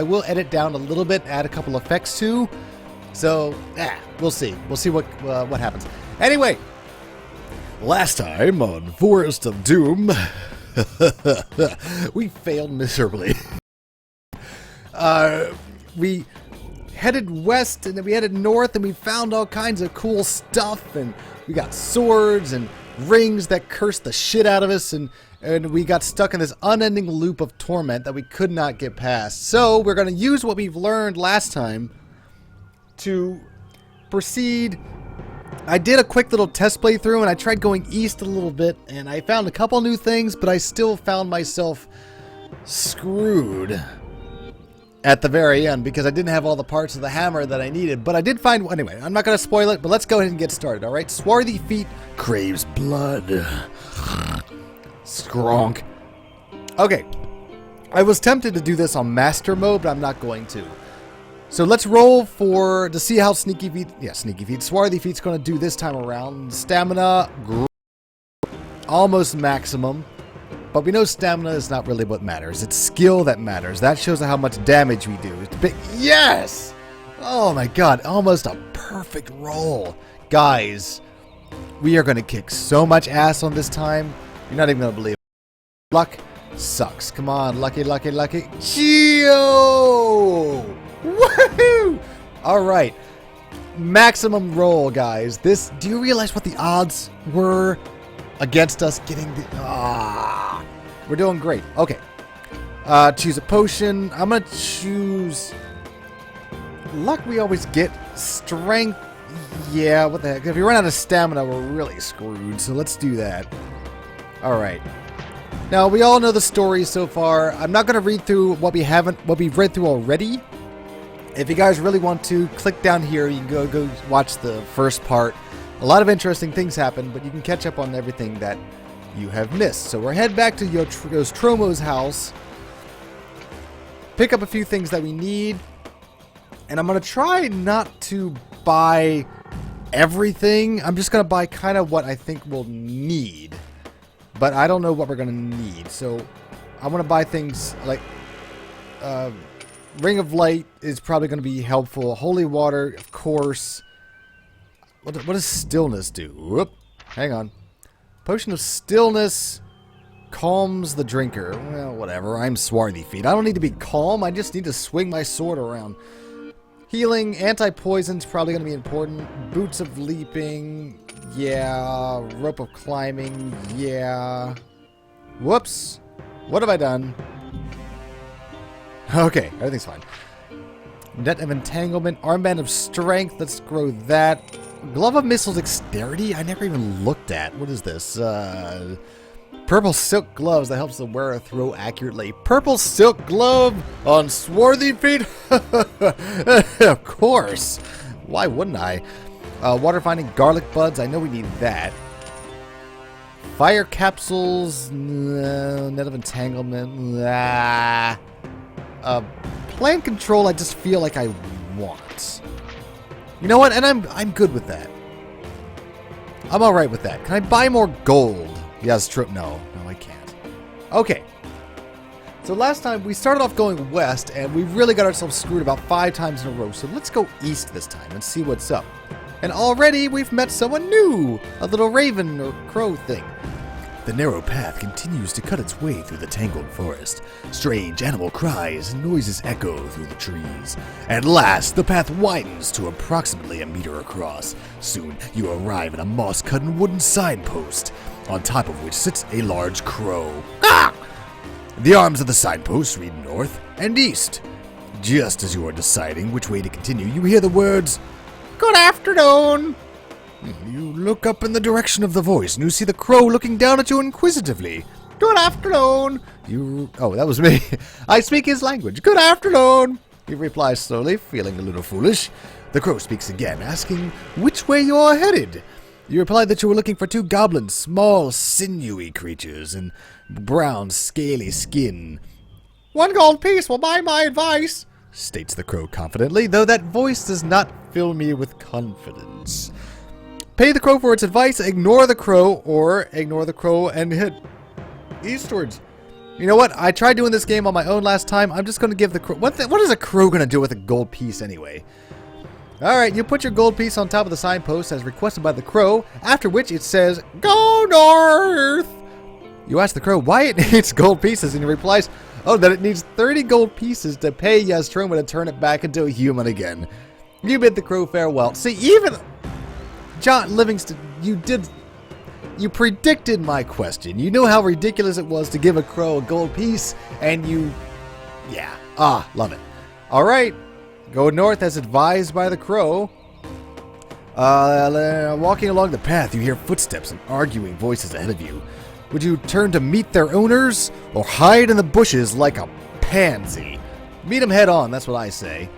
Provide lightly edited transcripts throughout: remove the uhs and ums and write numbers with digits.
I will edit down a little bit, add a couple effects too. So, we'll see. We'll see what happens. Anyway, last time on Forest of Doom, we failed miserably. We headed west and then we headed north and we found all kinds of cool stuff, and we got swords and rings that cursed the shit out of us, and we got stuck in this unending loop of torment that we could not get past. So we're going to use what we've learned last time to proceed. I did a quick little test playthrough and I tried going east a little bit and I found a couple new things, but I still found myself screwed at the very end because I didn't have all the parts of the hammer that I needed. But I did find, anyway, I'm not going to spoil it, but let's go ahead and get started, alright? Swarthyfeet craves blood. Skronk. Okay. I was tempted to do this on master mode, but I'm not going to. So let's roll to see how Swarthyfeet's going to do this time around. Stamina, almost maximum. But we know stamina is not really what matters. It's skill that matters. That shows how much damage we do. Yes! Oh my god, almost a perfect roll. Guys, we are going to kick so much ass on this time. You're not even going to believe it. Luck sucks. Come on, lucky. Geo! Woohoo! Alright. Maximum roll, guys. Do you realize what the odds were against us getting the... we're doing great. Okay. Choose a potion. I'm going to choose... Luck we always get. Strength. Yeah, what the heck. If we run out of stamina, we're really screwed. So let's do that. Alright. Now, we all know the story so far. I'm not going to read through what we've read through already. If you guys really want to, click down here. You can go watch the first part. A lot of interesting things happen, but you can catch up on everything that you have missed. So we're head back to Tromo's house. Pick up a few things that we need. And I'm going to try not to buy everything. I'm just going to buy kind of what I think we'll need. But I don't know what we're going to need. So I want to buy things like... Ring of Light is probably going to be helpful. Holy Water, of course. What does Stillness do? Whoop. Hang on. Potion of Stillness calms the drinker. Well, whatever. I'm Swarthyfeet. I don't need to be calm. I just need to swing my sword around. Healing, anti-poison's probably going to be important. Boots of Leaping. Yeah. Rope of Climbing. Yeah. Whoops. What have I done? Okay, everything's fine. Net of Entanglement, Armband of Strength, let's grow that. Glove of Missile Dexterity, I never even looked at. What is this? Purple Silk Gloves, that helps the wearer throw accurately. Purple Silk Glove on Swarthyfeet? Of course. Why wouldn't I? Water Finding Garlic Buds, I know we need that. Fire Capsules, Net of Entanglement, Plant Control, I just feel like I want. You know what? And I'm good with that. I'm alright with that. Can I buy more gold? Yes, true. No, I can't. Okay. So last time, we started off going west, and we really got ourselves screwed about 5 times in a row. So let's go east this time and see what's up. And already, we've met someone new. A little raven or crow thing. The narrow path continues to cut its way through the tangled forest. Strange animal cries and noises echo through the trees. At last, the path widens to approximately a meter across. Soon, you arrive at a moss-cut wooden signpost, on top of which sits a large crow. Ah! The arms of the signpost read north and east. Just as you are deciding which way to continue, you hear the words, "Good afternoon." You look up in the direction of the voice, and you see the crow looking down at you inquisitively. "Good afternoon." Oh, that was me. "I speak his language. Good afternoon." He replies slowly, feeling a little foolish. The crow speaks again, asking which way you are headed. You reply that you were looking for 2 goblins, small, sinewy creatures, and brown, scaly skin. "1 gold piece will buy my advice," states the crow confidently, though that voice does not fill me with confidence. Pay the crow for its advice, ignore the crow, or ignore the crow and head eastwards. You know what? I tried doing this game on my own last time. I'm just going to give the crow... What is a crow going to do with a gold piece anyway? Alright, you put your gold piece on top of the signpost as requested by the crow, after which it says, "Go north!" You ask the crow why it needs gold pieces, and he replies, oh, that it needs 30 gold pieces to pay Yastroma to turn it back into a human again. You bid the crow farewell. See, even... John Livingston, you predicted my question. You knew how ridiculous it was to give a crow a gold piece, and you... Yeah. Love it. Alright. Go north as advised by the crow. Walking along the path, you hear footsteps and arguing voices ahead of you. Would you turn to meet their owners, or hide in the bushes like a pansy? Meet them head on, that's what I say.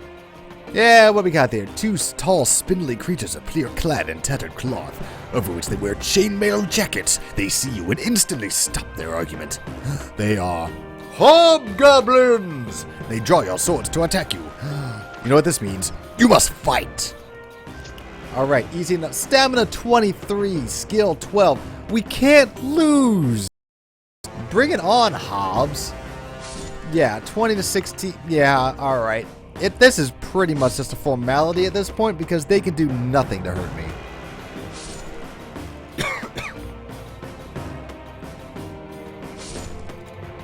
Yeah, what we got there? Two tall, spindly creatures appear clad in tattered cloth, over which they wear chainmail jackets. They see you and instantly stop their argument. They are hobgoblins! They draw your swords to attack you. You know what this means? You must fight! Alright, easy enough. Stamina 23, skill 12. We can't lose! Bring it on, Hobbs. Yeah, 20 to 16. Yeah, alright. This is pretty much just a formality at this point because they can do nothing to hurt me.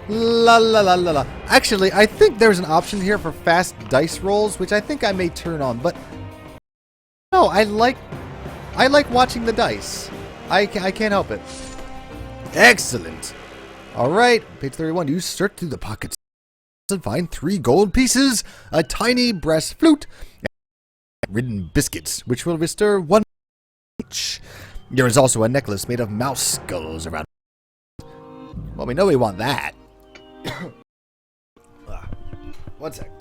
La la la la la. Actually, I think there's an option here for fast dice rolls, which I think I may turn on, but no, I like watching the dice. I can't help it. Excellent. All right, page 31. You search through the pockets and find 3 gold pieces, a tiny brass flute, and ridden biscuits, which will restore 1 each. There is also a necklace made of mouse skulls around. Well, we know we want that. One sec.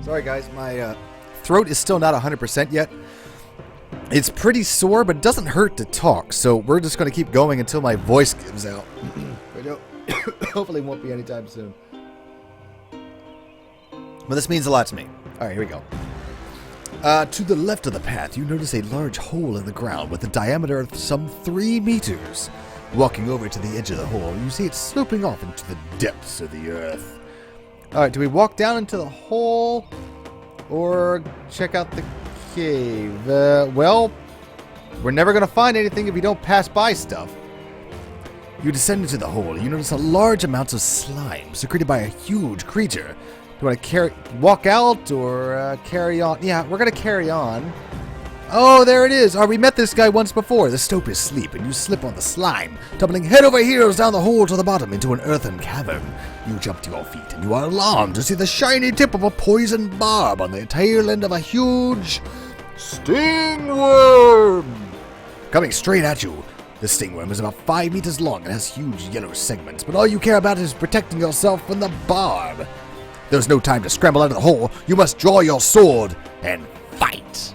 Sorry guys, my throat is still not 100% yet. It's pretty sore, but it doesn't hurt to talk, so we're just going to keep going until my voice gives out. Hopefully it won't be anytime soon. But this means a lot to me. Alright, here we go. To the left of the path, you notice a large hole in the ground with a diameter of some 3 meters. Walking over to the edge of the hole, you see it sloping off into the depths of the earth. Alright, do we walk down into the hole or check out the cave? Well, we're never going to find anything if we don't pass by stuff. You descend into the hole. You notice a large amount of slime secreted by a huge creature. Do you want to walk out or carry on? Yeah, we're going to carry on. Oh, there it is. We met this guy once before. The stope is asleep, and you slip on the slime, tumbling head over heels down the hole to the bottom into an earthen cavern. You jump to your feet, and you are alarmed to see the shiny tip of a poison barb on the tail end of a huge stingworm. Coming straight at you. The stingworm is about 5 meters long and has huge yellow segments, but all you care about is protecting yourself from the barb. There's no time to scramble out of the hole. You must draw your sword and fight.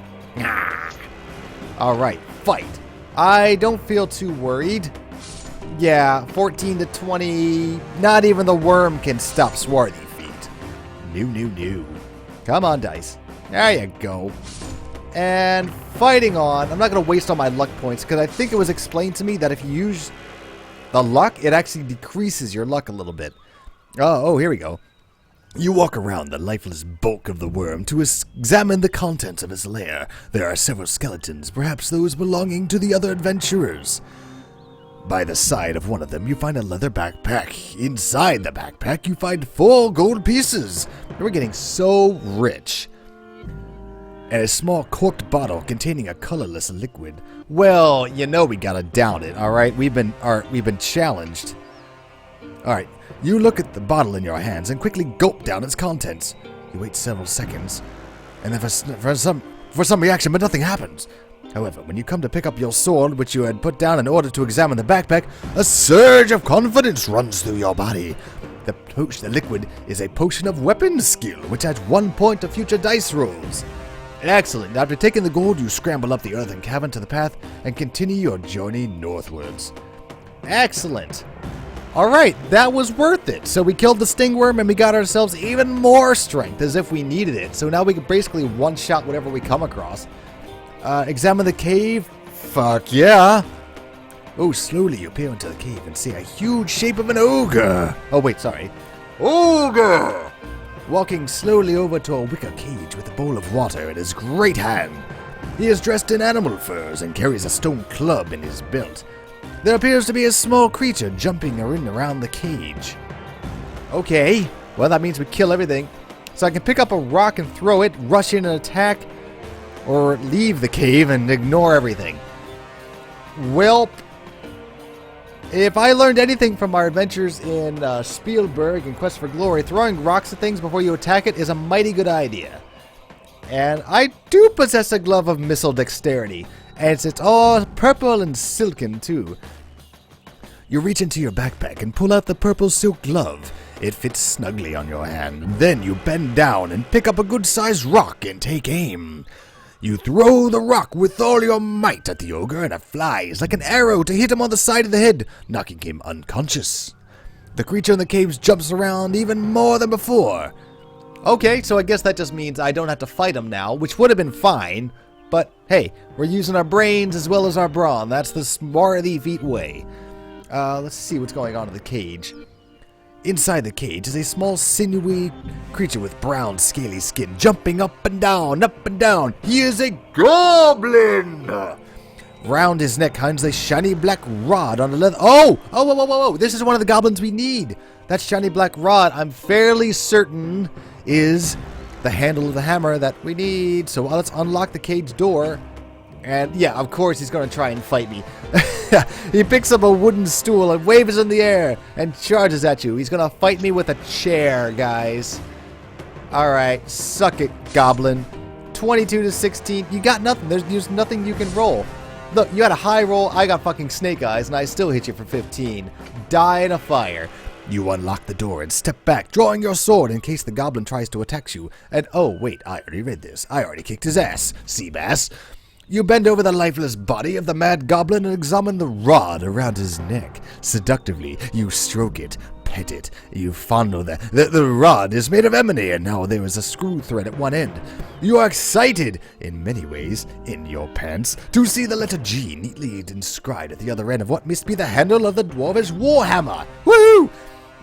Alright, fight. I don't feel too worried. Yeah, 14 to 20. Not even the worm can stop Swarthyfeet. No. Come on, dice. There you go. And fighting on. I'm not going to waste all my luck points because I think it was explained to me that if you use the luck, it actually decreases your luck a little bit. Oh, here we go. You walk around the lifeless bulk of the worm to examine the contents of its lair. There are several skeletons, perhaps those belonging to the other adventurers. By the side of one of them, you find a leather backpack. Inside the backpack, you find 4 gold pieces. We're getting so rich. And a small corked bottle containing a colorless liquid. Well, you know we gotta down it, alright? We've been challenged. Alright. You look at the bottle in your hands and quickly gulp down its contents. You wait several seconds, and then for some reaction, but nothing happens. However, when you come to pick up your sword, which you had put down in order to examine the backpack, a surge of confidence runs through your body. The liquid is a potion of weapon skill, which adds 1 point to future dice rolls. Excellent. After taking the gold, you scramble up the earthen cavern to the path and continue your journey northwards. Excellent. Alright, that was worth it. So we killed the stingworm and we got ourselves even more strength as if we needed it. So now we can basically one-shot whatever we come across. Examine the cave. Fuck yeah. Oh, slowly you peer into the cave and see a huge shape of an ogre. Oh, wait, sorry. Ogre! Walking slowly over to a wicker cage with a bowl of water in his great hand. He is dressed in animal furs and carries a stone club in his belt. There appears to be a small creature jumping around the cage. Okay, well that means we kill everything. So I can pick up a rock and throw it, rush in and attack, or leave the cave and ignore everything. Welp. If I learned anything from our adventures in Spielberg and Quest for Glory, throwing rocks at things before you attack it is a mighty good idea. And I do possess a glove of missile dexterity. And it's all purple and silken, too. You reach into your backpack and pull out the purple silk glove. It fits snugly on your hand. Then you bend down and pick up a good-sized rock and take aim. You throw the rock with all your might at the ogre, and it flies like an arrow to hit him on the side of the head, knocking him unconscious. The creature in the caves jumps around even more than before. Okay, so I guess that just means I don't have to fight him now, which would have been fine. But, hey, we're using our brains as well as our brawn. That's the Swarthyfeet way. Let's see what's going on in the cage. Inside the cage is a small, sinewy creature with brown, scaly skin, jumping up and down, up and down. He is a goblin! Round his neck hangs a shiny black rod on a leather... Oh! Oh! This is one of the goblins we need. That shiny black rod, I'm fairly certain, is the handle of the hammer that we need. So let's unlock the cage door. And yeah, of course he's going to try and fight me. He picks up a wooden stool and waves it in the air and charges at you. He's going to fight me with a chair, guys. Alright, suck it, goblin. 22 to 16. You got nothing. There's nothing you can roll. Look, you had a high roll. I got fucking snake eyes, and I still hit you for 15. Die in a fire. You unlock the door and step back, drawing your sword in case the goblin tries to attack you. And oh, wait, I already read this. I already kicked his ass, Seabass. You bend over the lifeless body of the mad goblin and examine the rod around his neck. Seductively, you stroke it, pet it, you fondle the rod is made of ebony, and now there is a screw thread at one end. You are excited, in many ways, in your pants, to see the letter G neatly inscribed at the other end of what must be the handle of the dwarvish warhammer. Woohoo!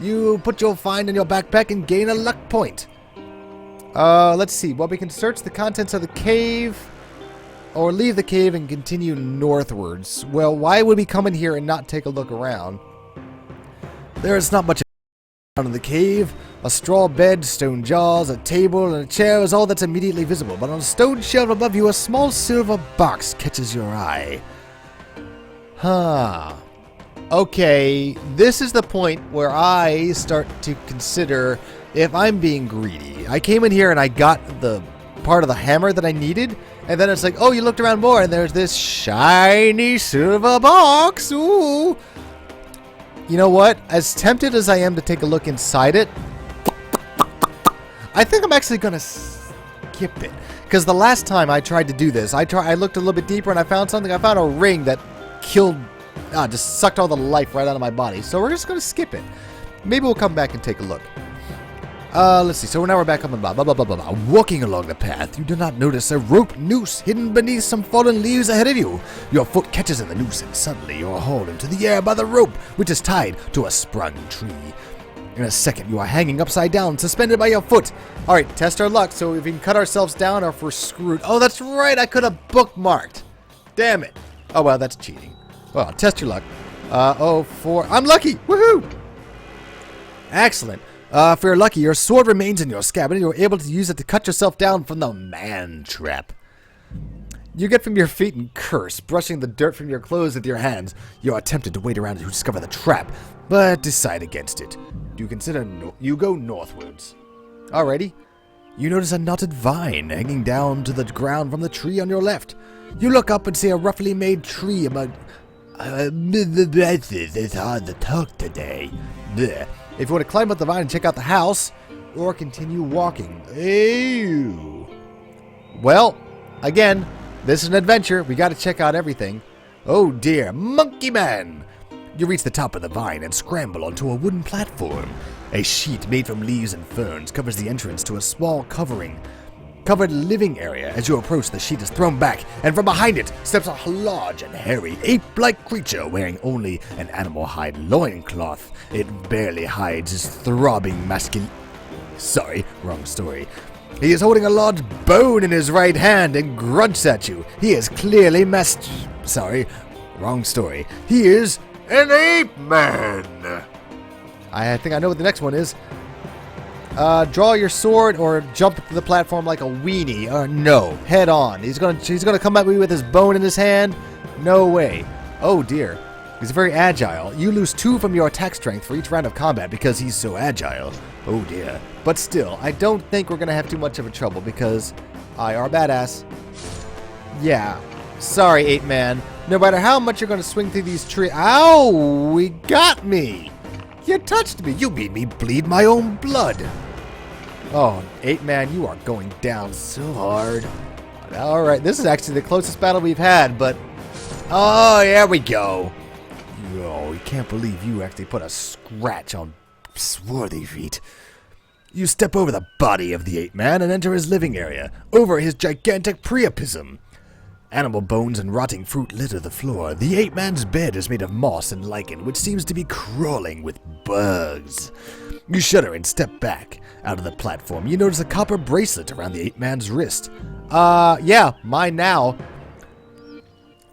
You put your find in your backpack and gain a luck point. Let's see. Well, we can search the contents of the cave, or leave the cave and continue northwards. Well, why would we come in here and not take a look around? There is not much around in the cave. A straw bed, stone jars, a table, and a chair is all that's immediately visible. But on a stone shelf above you, a small silver box catches your eye. Huh. Okay, this is the point where I start to consider if I'm being greedy. I came in here and I got the part of the hammer that I needed, and then it's like, oh, you looked around more, and there's this shiny silver box. Ooh. You know what? As tempted as I am to take a look inside it, I think I'm actually going to skip it. Because the last time I tried to do this, I looked a little bit deeper and I found something. I found a ring that just sucked all the life right out of my body. So we're just going to skip it. Maybe we'll come back and take a look. Let's see. So now we're back up and blah, blah, blah, blah, blah. Walking along the path, you do not notice a rope noose hidden beneath some fallen leaves ahead of you. Your foot catches in the noose and suddenly you are hauled into the air by the rope, which is tied to a sprung tree. In a second, you are hanging upside down, suspended by your foot. All right, test our luck. So if we can cut ourselves down or if we're screwed. Oh, that's right. I could have bookmarked. Damn it. Oh, well, that's cheating. Well, test your luck. 4. I'm lucky. Woohoo. Excellent. If you're lucky, your sword remains in your scabbard and you're able to use it to cut yourself down from the man trap. You get from your feet and curse, brushing the dirt from your clothes with your hands. You are tempted to wait around to discover the trap, but decide against it. You consider you go northwards. Alrighty. You notice a knotted vine hanging down to the ground from the tree on your left. You look up and see a roughly made tree among... It's hard to talk today. Blech. If you want to climb up the vine and check out the house, or continue walking. Ew. Well, again, this is an adventure. We got to check out everything. Oh dear, Monkey Man. You reach the top of the vine and scramble onto a wooden platform. A sheet made from leaves and ferns covers the entrance to a small covered living area. As you approach, the sheet is thrown back, and from behind it steps a large and hairy ape-like creature wearing only an animal hide loincloth. It barely hides his throbbing masculine... Sorry, wrong story. He is holding a large bone in his right hand and grunts at you. He is clearly Sorry, wrong story. He is an ape man. I think I know what the next one is. Draw your sword or jump to the platform like a weenie. No, head on. He's gonna come at me with his bone in his hand. No way. Oh dear. He's very agile. You lose 2 from your attack strength for each round of combat because he's so agile. Oh dear. But still, I don't think we're gonna have too much of a trouble because I are badass. Yeah. Sorry, ape man. No matter how much you're gonna swing through these trees. Ow! He got me! You touched me. You made me bleed my own blood. Oh, ape man, you are going down so hard. Alright, this is actually the closest battle we've had, but... Oh, here we go. Oh, you can't believe you actually put a scratch on Swarthyfeet. You step over the body of the ape man and enter his living area, over his gigantic priapism. Animal bones and rotting fruit litter the floor. The ape man's bed is made of moss and lichen, which seems to be crawling with bugs. You shudder and step back. Out of the platform, you notice a copper bracelet around the ape man's wrist. Yeah, mine now.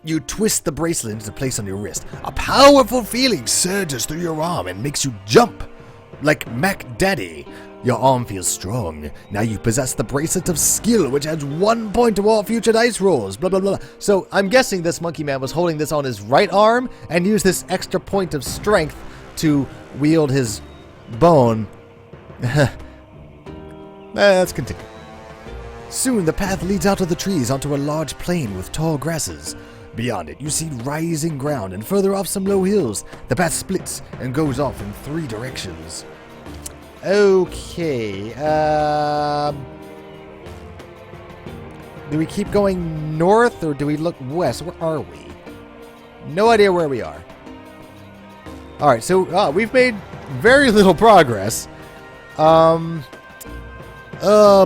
You twist the bracelet into place on your wrist. A powerful feeling surges through your arm and makes you jump. Like Mac Daddy. Your arm feels strong. Now you possess the bracelet of skill, which adds 1 point to all future dice rolls. Blah, blah, blah. So I'm guessing this monkey man was holding this on his right arm and used this extra point of strength to wield his bone. Let's continue. Soon the path leads out of the trees onto a large plain with tall grasses. Beyond it, you see rising ground, and further off some low hills. The path splits and goes off in 3 directions. Okay, do we keep going north, or do we look west? Where are we? No idea where we are. Alright, so we've made very little progress. Oh boy,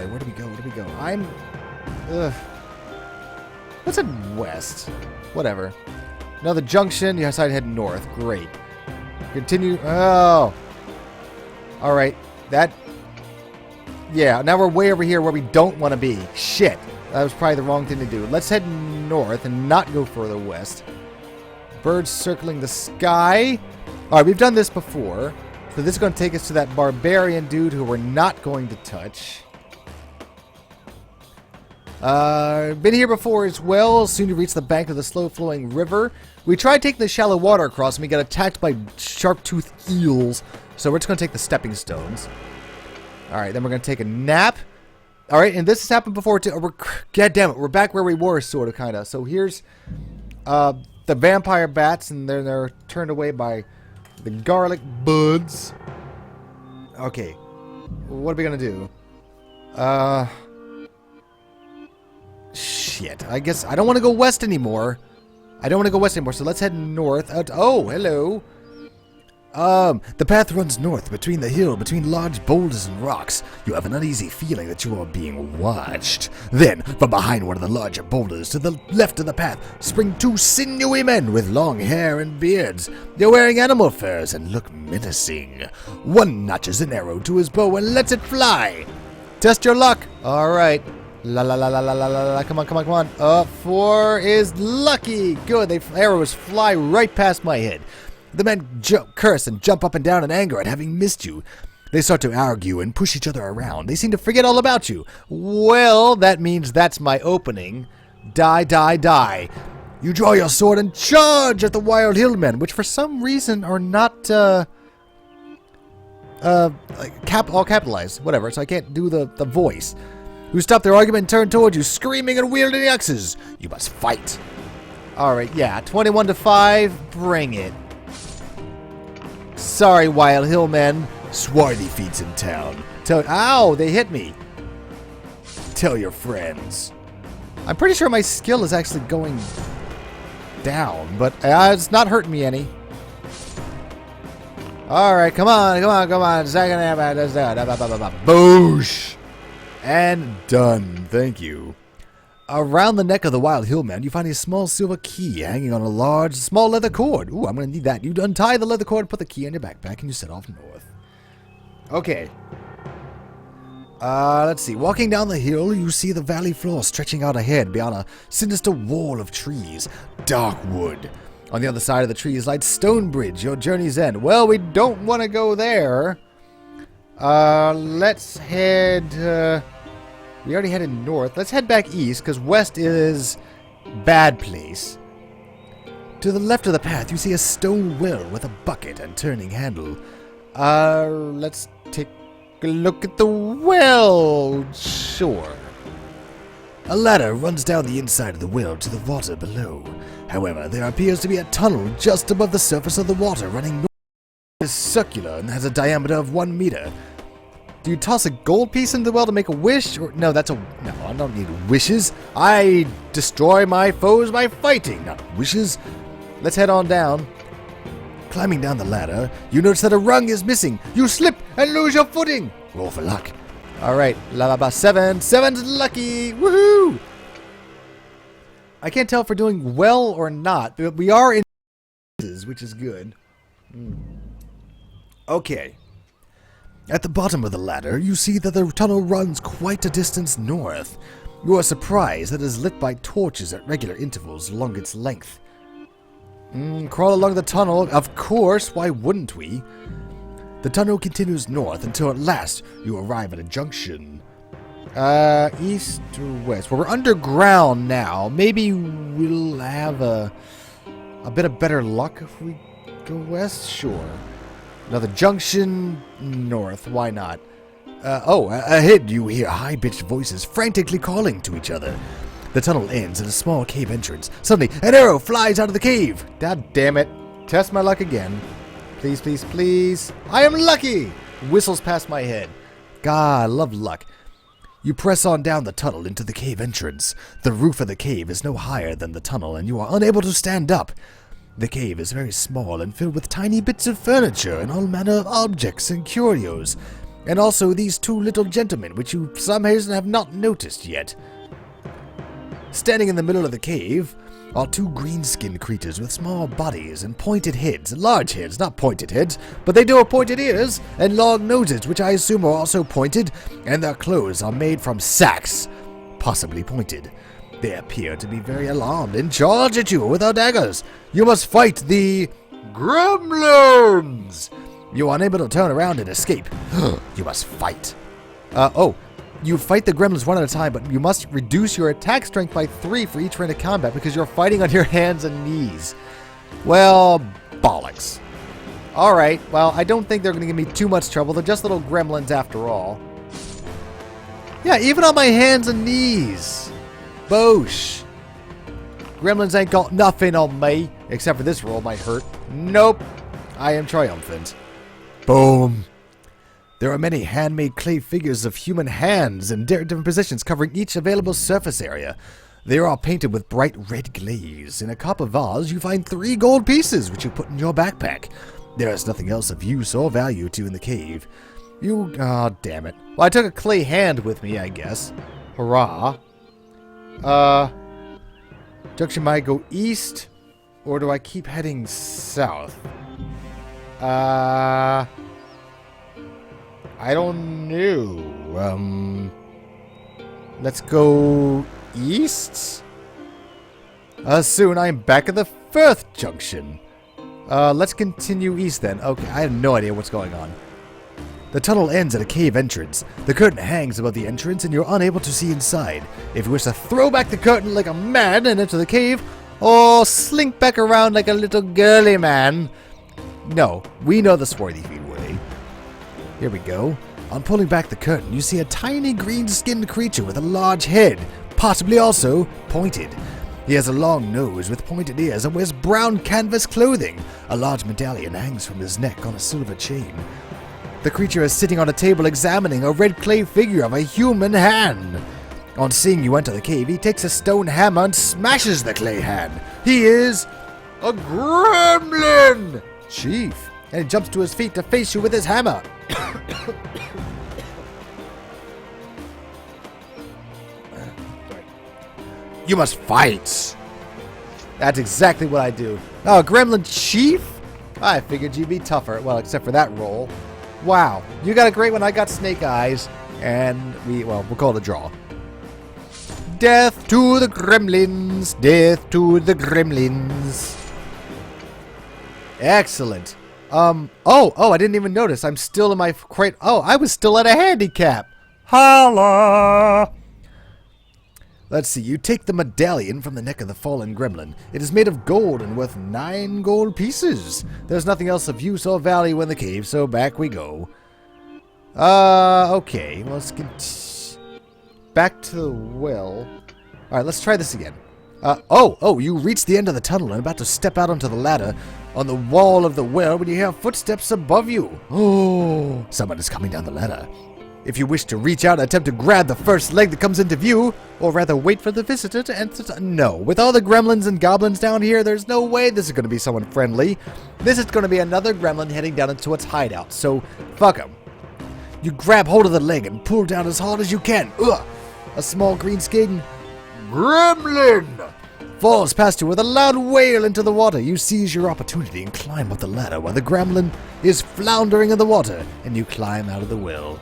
where do we go? Where do we go? Let's head west. Whatever. Another junction. You decided to head north. Great. Continue. Oh. Alright. That. Yeah, now we're way over here where we don't want to be. Shit. That was probably the wrong thing to do. Let's head north and not go further west. Birds circling the sky. Alright, we've done this before. So this is going to take us to that barbarian dude who we're not going to touch. Been here before as well. Soon you reach the bank of the slow-flowing river. We tried taking the shallow water across and we got attacked by sharp-toothed eels. So we're just going to take the stepping stones. Alright, then we're going to take a nap. Alright, and this has happened before too. God damn it, we're back where we were, sort of, kind of. So here's the vampire bats, and they're turned away by the garlic buds. Okay, what are we going to do? Shit, I guess I don't want to go west anymore. So let's head north. Oh, hello. The path runs north between the hill, between large boulders and rocks. You have an uneasy feeling that you are being watched. Then, from behind one of the larger boulders to the left of the path, spring 2 sinewy men with long hair and beards. They're wearing animal furs and look menacing. One notches an arrow to his bow and lets it fly. Test your luck. All right. La la la la la la la. Come on. 4 is lucky. Good. The arrows fly right past my head. The men curse and jump up and down in anger at having missed you. They start to argue and push each other around. They seem to forget all about you. Well, that means that's my opening. Die. You draw your sword and charge at the wild hillmen, which for some reason are not all capitalized. Whatever, so I can't do the voice. Who stop their argument and turn towards you, screaming and wielding axes. You must fight. Alright, yeah, 21-5, bring it. Sorry, wild hillmen. Swarthyfeet's in town. Ow, they hit me. Tell your friends. I'm pretty sure my skill is actually going down, but it's not hurting me any. Alright, come on. Boosh! And done. Thank you. Around the neck of the wild hillman, you find a small silver key hanging on a small leather cord. Ooh, I'm going to need that. You untie the leather cord, put the key in your backpack, and you set off north. Okay. Let's see. Walking down the hill, you see the valley floor stretching out ahead beyond a sinister wall of trees. Dark wood. On the other side of the trees lies Stonebridge, your journey's end. Well, we don't want to go there. Let's head... we already headed north. Let's head back east, because west is bad place. To the left of the path, you see a stone well with a bucket and turning handle. Let's take a look at the well. Sure. A ladder runs down the inside of the well to the water below. However, there appears to be a tunnel just above the surface of the water running north. It is circular and has a diameter of 1 meter. Do you toss a gold piece into the well to make a wish? Or no, no, I don't need wishes. I destroy my foes by fighting, not wishes. Let's head on down. Climbing down the ladder, you notice that a rung is missing. You slip and lose your footing. Roll for luck. All right, 7. 7's lucky. Woohoo! I can't tell if we're doing well or not, but we are in which is good. Okay. At the bottom of the ladder, you see that the tunnel runs quite a distance north. You are surprised that it is lit by torches at regular intervals along its length. Crawl along the tunnel, of course, why wouldn't we? The tunnel continues north until at last you arrive at a junction. East or west? Well, we're underground now. Maybe we'll have a bit of better luck if we go west? Sure. Another junction north, why not? Ahead you hear high-pitched voices frantically calling to each other. The tunnel ends in a small cave entrance. Suddenly, an arrow flies out of the cave. God damn it. Test my luck again. Please, please, please. I am lucky! Whistles past my head. God, I love luck. You press on down the tunnel into the cave entrance. The roof of the cave is no higher than the tunnel, and you are unable to stand up. The cave is very small and filled with tiny bits of furniture and all manner of objects and curios. And also these two little gentlemen, which you somehow have not noticed yet. Standing in the middle of the cave are two green-skinned creatures with small bodies and pointed heads. Large heads, not pointed heads, but they do have pointed ears and long noses, which I assume are also pointed, and their clothes are made from sacks, possibly pointed. They appear to be very alarmed and charge at you with their daggers. You must fight the Gremlins! You are unable to turn around and escape. You must fight. You fight the gremlins one at a time, but you must reduce your attack strength by 3 for each round of combat because you're fighting on your hands and knees. Well, bollocks. Alright, well, I don't think they're going to give me too much trouble. They're just little gremlins after all. Yeah, even on my hands and knees. Boosh. Gremlins ain't got nothing on me, except for this roll might hurt. Nope. I am triumphant. Boom. There are many handmade clay figures of human hands in different positions covering each available surface area. They are all painted with bright red glaze. In a copper vase, you find 3 gold pieces, which you put in your backpack. There is nothing else of use or value to you in the cave. Oh, damn it. Well, I took a clay hand with me, I guess. Hurrah. Junction might go east, or do I keep heading south? I don't know. Let's go east? Soon I am back at the Firth Junction. Let's continue east then. Okay, I have no idea what's going on. The tunnel ends at a cave entrance. The curtain hangs above the entrance and you're unable to see inside. If you wish to throw back the curtain like a man and enter the cave, or slink back around like a little girly man. No, we know the Swarthyfeet way. Here we go. On pulling back the curtain, you see a tiny green-skinned creature with a large head, possibly also pointed. He has a long nose with pointed ears and wears brown canvas clothing. A large medallion hangs from his neck on a silver chain. The creature is sitting on a table examining a red clay figure of a human hand. On seeing you enter the cave, he takes a stone hammer and smashes the clay hand. He is a gremlin, Chief, and he jumps to his feet to face you with his hammer. You must fight. That's exactly what I do. Oh, Gremlin Chief? I figured you'd be tougher. Well, except for that roll. Wow. You got a great one. I got snake eyes. And we'll call it a draw. Death to the gremlins. Death to the gremlins. Excellent. I didn't even notice. I'm still in my crate. Oh, I was still at a handicap. Holla! Let's see, you take the medallion from the neck of the fallen gremlin. It is made of gold and worth 9 gold pieces. There's nothing else of use or value in the cave, so back we go. Okay, let's get back to the well. Alright, let's try this again. You reach the end of the tunnel and about to step out onto the ladder on the wall of the well when you hear footsteps above you. Oh, someone is coming down the ladder. If you wish to reach out and attempt to grab the first leg that comes into view, or rather wait for the visitor to enter. No, with all the gremlins and goblins down here, there's no way this is going to be someone friendly. This is going to be another gremlin heading down into its hideout, so fuck him. You grab hold of the leg and pull down as hard as you can. Ugh! A small green-skinned gremlin falls past you with a loud wail into the water. You seize your opportunity and climb up the ladder while the gremlin is floundering in the water, and you climb out of the well.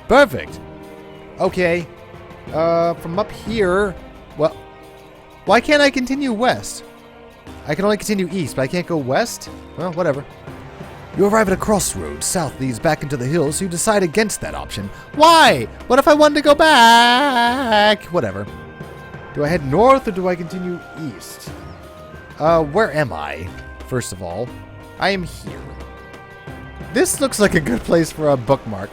Perfect. Okay. From up here... Well, why can't I continue west? I can only continue east, but I can't go west? Well, whatever. You arrive at a crossroads. South leads back into the hills, so you decide against that option. Why? What if I wanted to go back? Whatever. Do I head north or do I continue east? Where am I? First of all, I am here. This looks like a good place for a bookmark.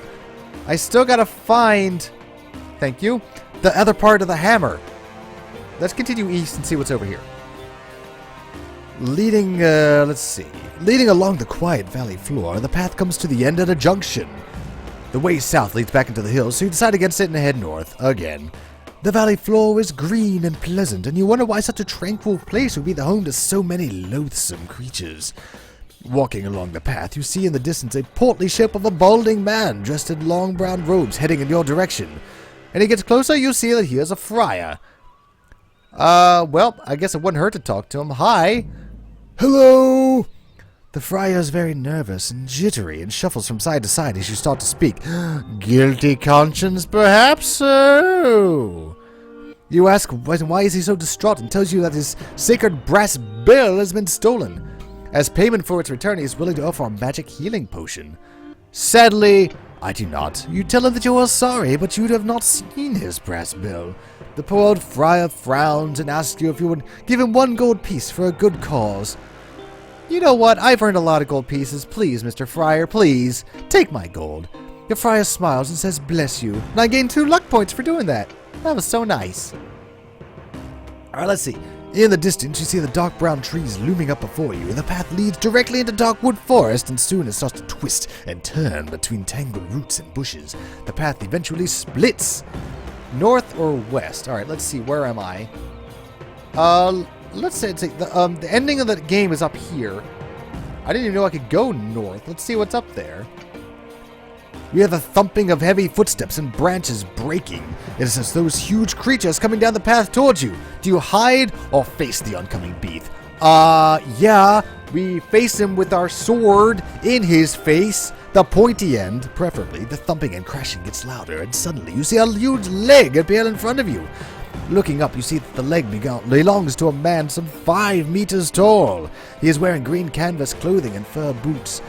I still gotta find, thank you, the other part of the hammer. Let's continue east and see what's over here. Leading along the quiet valley floor, the path comes to the end at a junction. The way south leads back into the hills, so you decide against it and head north again. The valley floor is green and pleasant, and you wonder why such a tranquil place would be the home to so many loathsome creatures. Walking along the path, you see in the distance a portly shape of a balding man dressed in long brown robes heading in your direction. And he gets closer, you see that he is a friar. I guess it wouldn't hurt to talk to him. Hi. Hello. The friar is very nervous and jittery and shuffles from side to side as you start to speak. Guilty conscience, perhaps so. You ask why is he so distraught and tells you that his sacred brass bill has been stolen. As payment for its return, he is willing to offer a magic healing potion. Sadly, I do not. You tell him that you are sorry, but you have not seen his brass bill. The poor old friar frowns and asks you if you would give him 1 gold piece for a good cause. You know what? I've earned a lot of gold pieces. Please, Mr. Friar, please, take my gold. Your friar smiles and says, bless you. And I gained 2 luck points for doing that. That was so nice. Alright, let's see. In the distance, you see the dark brown trees looming up before you, and the path leads directly into dark wood forest, and soon it starts to twist and turn between tangled roots and bushes. The path eventually splits. North or west? Alright, let's see. Where am I? Let's say it's the ending of the game is up here. I didn't even know I could go north. Let's see what's up there. We hear the thumping of heavy footsteps and branches breaking. It is as those huge creatures coming down the path towards you. Do you hide or face the oncoming beast? Yeah. We face him with our sword in his face. The pointy end, preferably. The thumping and crashing gets louder, and suddenly you see a huge leg appear in front of you. Looking up, you see that the leg belongs to a man some 5 meters tall. He is wearing green canvas clothing and fur boots.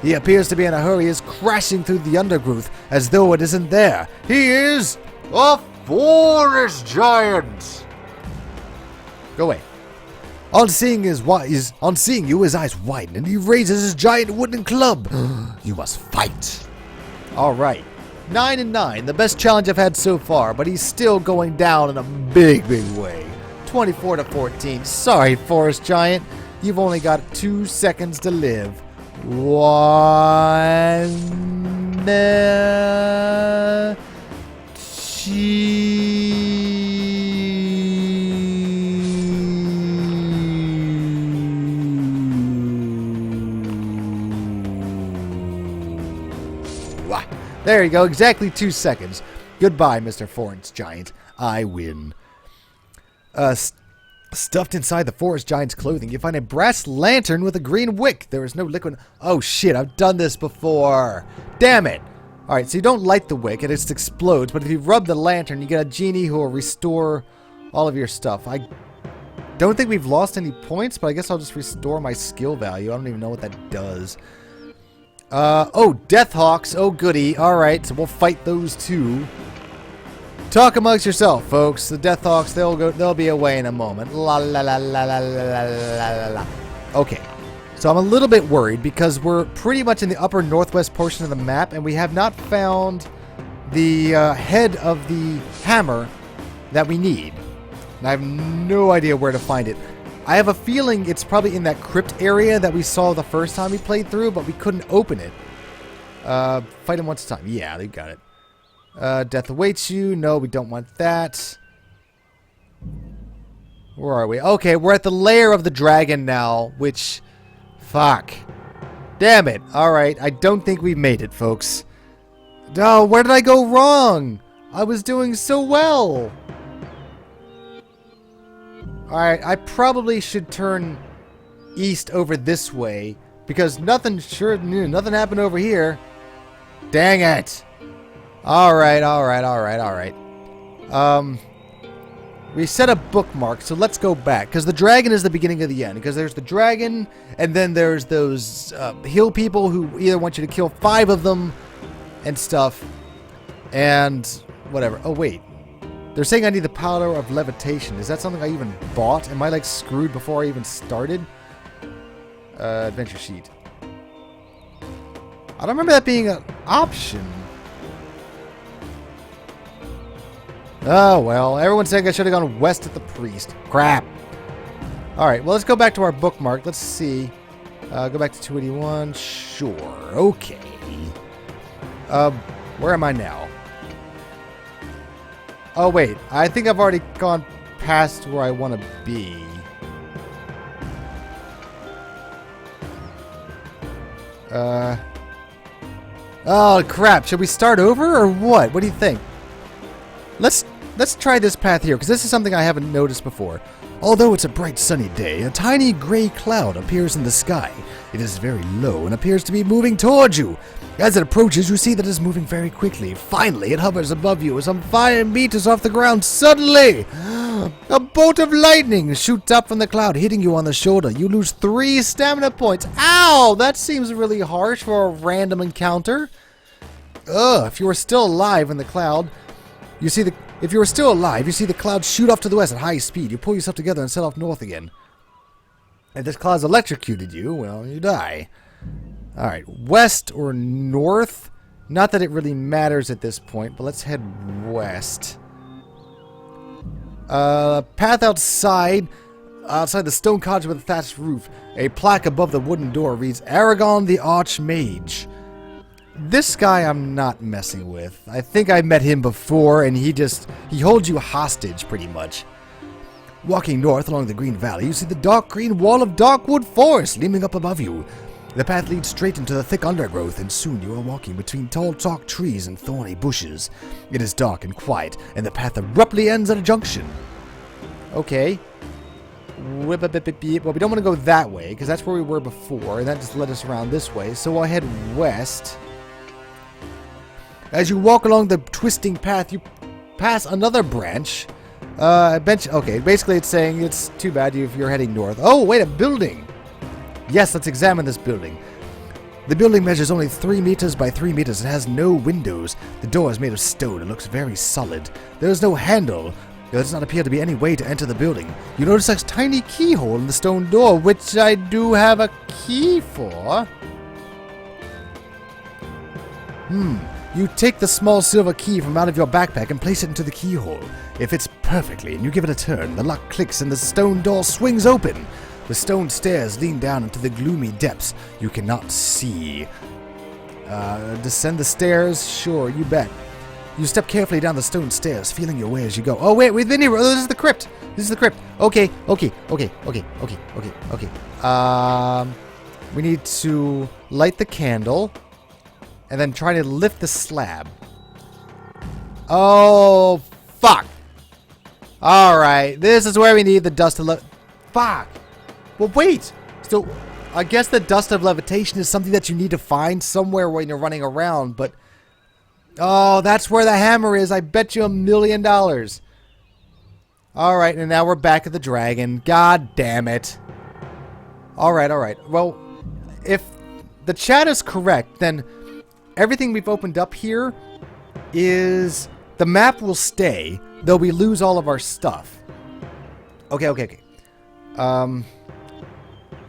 He appears to be in a hurry, is crashing through the undergrowth as though it isn't there. He is a forest giant. Go away. On seeing you, his eyes widen, and he raises his giant wooden club. You must fight. All right. 9 and 9, the best challenge I've had so far, but he's still going down in a big, big way. 24 to 14. Sorry, forest giant. You've only got 2 seconds to live. 1, 2. There you go. Exactly 2 seconds. Goodbye, Mr. Forest Giant. I win. Stuffed inside the forest giant's clothing, you find a brass lantern with a green wick. There is no liquid. Oh shit, I've done this before. Damn it. Alright, so you don't light the wick, it just explodes, but if you rub the lantern, you get a genie who will restore all of your stuff. I don't think we've lost any points, but I guess I'll just restore my skill value. I don't even know what that does. Oh, Deathhawks. Oh, goody. Alright, so we'll fight those two. Talk amongst yourself, folks. The Deathhawks, they'll be away in a moment. La la la la la la la la. Okay. So I'm a little bit worried because we're pretty much in the upper northwest portion of the map and we have not found the head of the hammer that we need. And I have no idea where to find it. I have a feeling it's probably in that crypt area that we saw the first time we played through, but we couldn't open it. Fight him once a time. Yeah, they got it. Death awaits you. No, we don't want that. Where are we? Okay, we're at the lair of the dragon now, which... Fuck. Damn it. Alright, I don't think we made it, folks. Oh, where did I go wrong? I was doing so well. Alright, I probably should turn east over this way, because nothing happened over here. Dang it. Alright. We set a bookmark, so let's go back. Because the dragon is the beginning of the end. Because there's the dragon, and then there's those hill people who either want you to kill 5 of them and stuff. And whatever. Oh, wait. They're saying I need the power of levitation. Is that something I even bought? Am I, like, screwed before I even started? Adventure sheet. I don't remember that being an option. Oh, well. Everyone's saying I should have gone west at the priest. Crap. Alright, well, let's go back to our bookmark. Let's see. Go back to 281. Sure. Okay. Where am I now? Oh, wait. I think I've already gone past where I want to be. Oh, crap. Should we start over or what? What do you think? Let's try this path here, because this is something I haven't noticed before. Although it's a bright sunny day, a tiny gray cloud appears in the sky. It is very low and appears to be moving towards you. As it approaches, you see that it is moving very quickly. Finally, it hovers above you some 5 meters off the ground. Suddenly, a bolt of lightning shoots up from the cloud, hitting you on the shoulder. You lose 3 stamina points. Ow! That seems really harsh for a random encounter. Ugh, if you were still alive in the cloud... If you were still alive, you see the cloud shoot off to the west at high speed. You pull yourself together and set off north again. If this cloud's electrocuted you, well, you die. Alright, west or north? Not that it really matters at this point, but let's head west. Path outside the stone cottage with a thatched roof. A plaque above the wooden door reads, Aragon the Archmage. This guy I'm not messing with. I think I met him before, and he holds you hostage, pretty much. Walking north along the green valley, you see the dark green wall of darkwood forest looming up above you. The path leads straight into the thick undergrowth, and soon you are walking between tall chalk trees and thorny bushes. It is dark and quiet, and the path abruptly ends at a junction. Okay. Well, we don't want to go that way, because that's where we were before, and that just led us around this way, so we'll head west. As you walk along the twisting path, you pass another branch. Okay, basically it's saying it's too bad if you're heading north. Oh, wait, a building. Yes, let's examine this building. The building measures only 3 meters by 3 meters and has no windows. The door is made of stone and looks very solid. There is no handle. There does not appear to be any way to enter the building. You notice a tiny keyhole in the stone door, which I do have a key for. You take the small silver key from out of your backpack and place it into the keyhole. It fits perfectly, and you give it a turn. The lock clicks, and the stone door swings open. The stone stairs lean down into the gloomy depths. You cannot see. Descend the stairs? Sure, you bet. You step carefully down the stone stairs, feeling your way as you go. Oh, wait, we've been here. Oh, this is the crypt. This is the crypt. Okay. We need to light the candle. and then try to lift the slab. Oh, fuck. Alright, this is where we need the dust of fuck. Well, wait. So, I guess the dust of levitation is something that you need to find somewhere when you're running around, but... Oh, that's where the hammer is. I bet you $1 million. Alright, and now we're back at the dragon. God damn it. Alright. Well, if the chat is correct, then everything we've opened up here is... The map will stay, though we lose all of our stuff. Okay.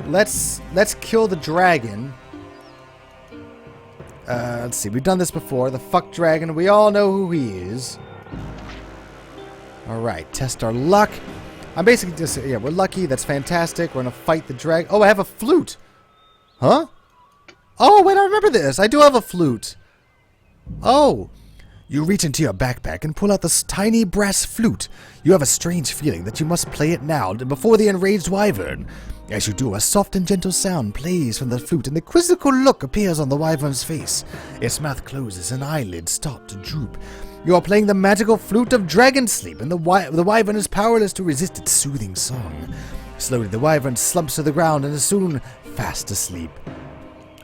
Let's kill the dragon. Let's see. We've done this before. The fuck dragon. We all know who he is. Alright. Test our luck. I'm basically just... Yeah, we're lucky. That's fantastic. We're going to fight the dragon. Oh, I have a flute. Huh? Oh, wait. I remember this. I do have a flute. Oh. You reach into your backpack and pull out this tiny brass flute. You have a strange feeling that you must play it now before the enraged wyvern. As you do, a soft and gentle sound plays from the flute, and a quizzical look appears on the wyvern's face. Its mouth closes and eyelids start to droop. You are playing the magical flute of dragon sleep, and the wyvern is powerless to resist its soothing song. Slowly, the wyvern slumps to the ground and is soon fast asleep.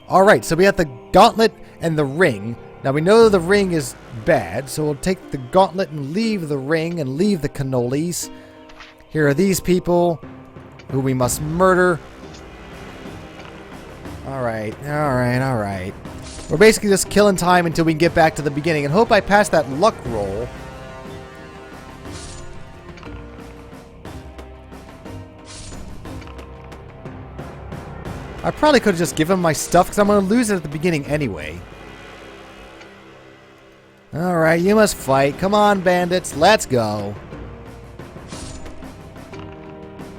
Alright, so we have the gauntlet and the ring. Now, we know the ring is bad, so we'll take the gauntlet and leave the ring and leave the cannolis. Here are these people who we must murder. Alright. We're basically just killing time until we can get back to the beginning and hope I pass that luck roll. I probably could have just given my stuff because I'm going to lose it at the beginning anyway. Alright, you must fight. Come on, bandits. Let's go.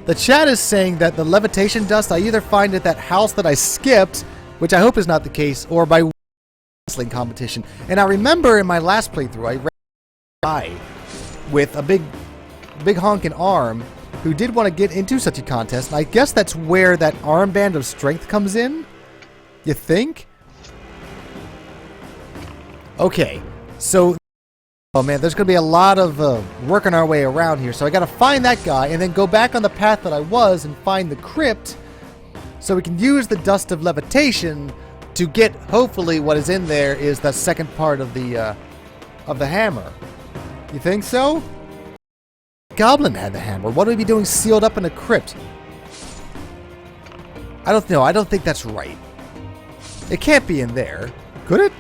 The chat is saying that the levitation dust I either find at that house that I skipped, which I hope is not the case, or by wrestling competition. And I remember in my last playthrough, I ran a guy with a big honking arm who did want to get into such a contest. And I guess that's where that armband of strength comes in. You think? Okay. So, oh man, there's going to be a lot of working our way around here. So I got to find that guy and then go back on the path that I was and find the crypt so we can use the dust of levitation to get, hopefully, what is in there is the second part of the hammer. You think so? Goblin had the hammer. What would we be doing sealed up in a crypt? I don't know. I don't think that's right. It can't be in there. Could it?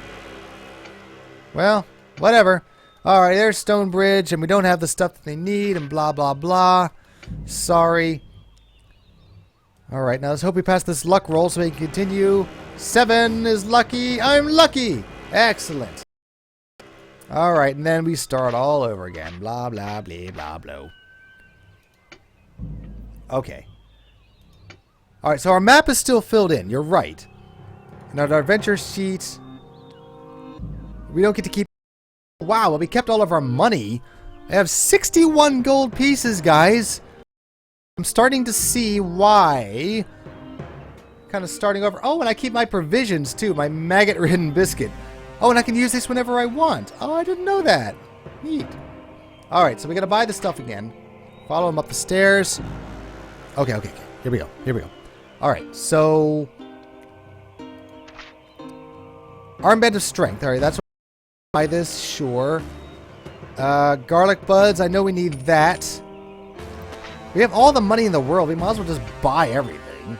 Well, whatever. Alright, there's Stonebridge, and we don't have the stuff that they need, and blah, blah, blah. Sorry. Alright, now let's hope we pass this luck roll so we can continue. 7 is lucky. I'm lucky! Excellent. Alright, and then we start all over again. Blah, blah, blah, blah, blah. Okay. Alright, so our map is still filled in. You're right. And our adventure sheet... We don't get to keep... Wow, well, we kept all of our money. I have 61 gold pieces, guys. I'm starting to see why. Kind of starting over. Oh, and I keep my provisions, too. My maggot-ridden biscuit. Oh, and I can use this whenever I want. Oh, I didn't know that. Neat. Alright, so we gotta buy the stuff again. Follow him up the stairs. Okay. Here we go. Alright, so... Armband of Strength. Alright, that's what... Buy this, sure. Garlic buds, I know we need that. We have all the money in the world. We might as well just buy everything.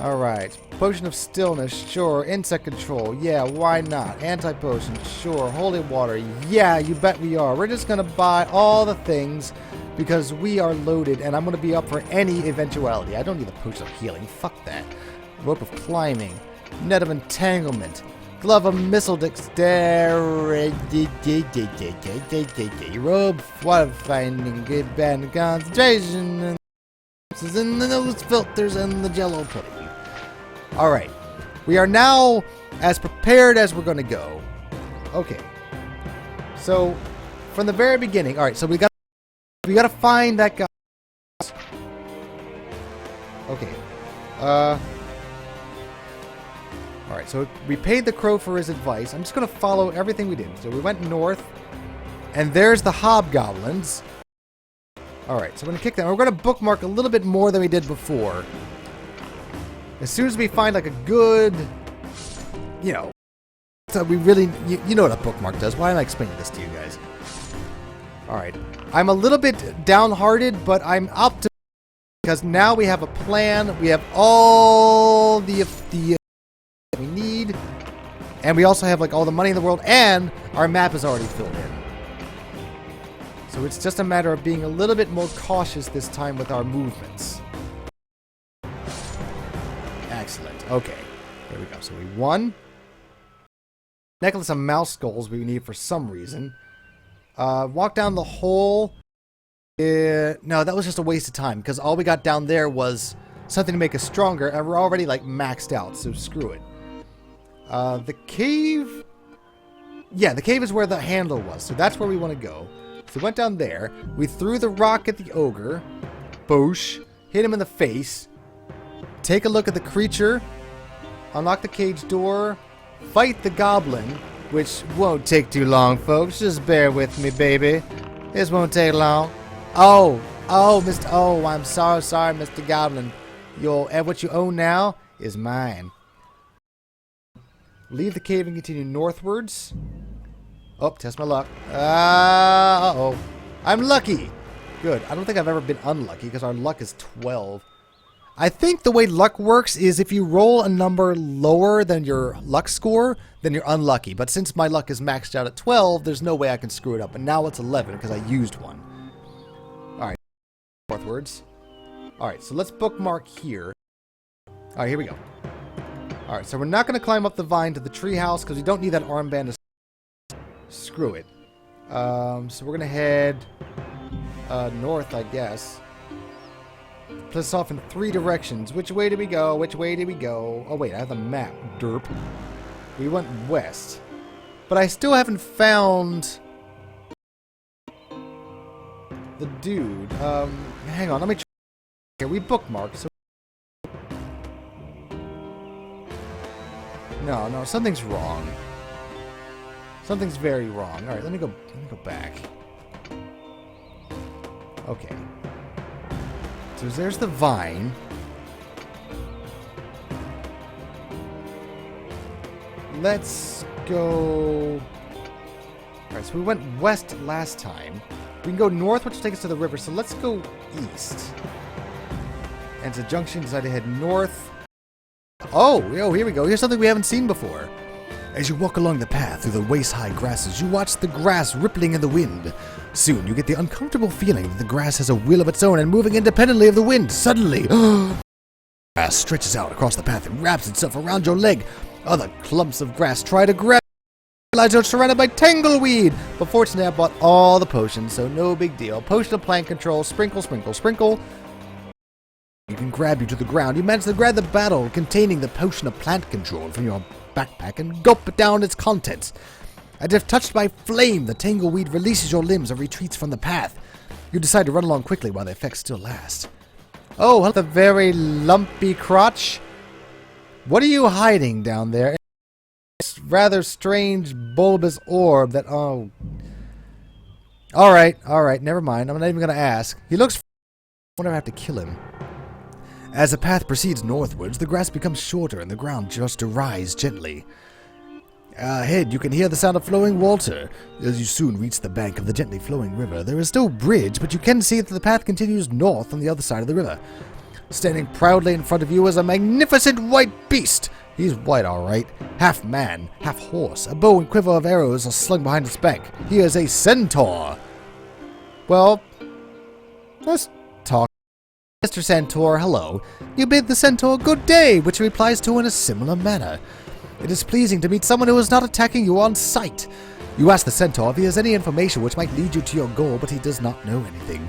Alright. Potion of stillness, sure. Insect control, yeah, why not? Anti-potion, sure. Holy water, yeah, you bet we are. We're just gonna buy all the things because we are loaded and I'm gonna be up for any eventuality. I don't need the potion of healing. Fuck that. Rope of climbing. Net of entanglement. Glove of missile dexterity. Robe of finding good bad concentration. And the nose filters and the jello pudding. Alright. We are now as prepared as we're going to go. Okay. So, from the very beginning. Alright, so we got to find that guy. Okay. Alright, so we paid the crow for his advice. I'm just going to follow everything we did. So we went north, and there's the hobgoblins. Alright, so we're going to kick them. We're going to bookmark a little bit more than we did before. As soon as we find like a good, you know, so we really, you know what a bookmark does. Why am I explaining this to you guys? Alright, I'm a little bit downhearted, but I'm optimistic because now we have a plan. We have all the we need, and we also have like all the money in the world, and our map is already filled in. So it's just a matter of being a little bit more cautious this time with our movements. Excellent. Okay, there we go. So we won. Necklace of mouse skulls we need for some reason. Walk down the hole. No, that was just a waste of time because all we got down there was something to make us stronger, and we're already like maxed out, so screw it. The cave... Yeah, the cave is where the handle was, so that's where we want to go. So we went down there. We threw the rock at the ogre. Boosh. Hit him in the face. Take a look at the creature. Unlock the cage door. Fight the goblin, which won't take too long, folks. Just bear with me, baby. This won't take long. Oh, I'm sorry, Mr. Goblin. What you own now is mine. Leave the cave and continue northwards. Oh, test my luck. Uh-oh. I'm lucky. Good. I don't think I've ever been unlucky because our luck is 12. I think the way luck works is if you roll a number lower than your luck score, then you're unlucky. But since my luck is maxed out at 12, there's no way I can screw it up. And now it's 11 because I used one. Alright. Northwards. Alright, so let's bookmark here. Alright, here we go. Alright, so we're not going to climb up the vine to the treehouse because we don't need that armband to... Screw it. So we're going to head north, I guess. Split us off in 3 directions. Which way do we go? Which way do we go? Oh, wait, I have the map. Derp. We went west. But I still haven't found... the dude. Hang on, let me try... Here, we bookmarked, so... No, something's wrong. Something's very wrong. Alright, let me go back. Okay. So there's the vine. Let's go... Alright, so we went west last time. We can go north, which will take us to the river, so let's go east. And it's a junction, decide to head north. Oh, here we go. Here's something we haven't seen before. As you walk along the path through the waist-high grasses, you watch the grass rippling in the wind. Soon, you get the uncomfortable feeling that the grass has a will of its own and moving independently of the wind. Suddenly, grass stretches out across the path and wraps itself around your leg. Other clumps of grass try to grab you. Realize you're surrounded by tangleweed. But fortunately, I bought all the potions, so no big deal. Potion of plant control, sprinkle, sprinkle, sprinkle. You can grab you to the ground. You manage to grab the bottle containing the potion of plant control from your backpack and gulp it down its contents. As if touched by flame, the tangleweed releases your limbs and retreats from the path. You decide to run along quickly while the effects still last. Oh, the very lumpy crotch. What are you hiding down there? It's rather strange bulbous orb that... Oh. Alright, never mind. I'm not even going to ask. He looks... I wonder if I have to kill him. As the path proceeds northwards, the grass becomes shorter and the ground starts to rise gently. Ahead, you can hear the sound of flowing water. As you soon reach the bank of the gently flowing river, there is still a bridge, but you can see that the path continues north on the other side of the river. Standing proudly in front of you is a magnificent white beast. He's white, all right. Half man, half horse. A bow and quiver of arrows are slung behind its back. He is a centaur. Well, let's talk. Mr. Centaur, hello. You bid the centaur good day, which he replies to in a similar manner. It is pleasing to meet someone who is not attacking you on sight. You ask the centaur if he has any information which might lead you to your goal, but he does not know anything.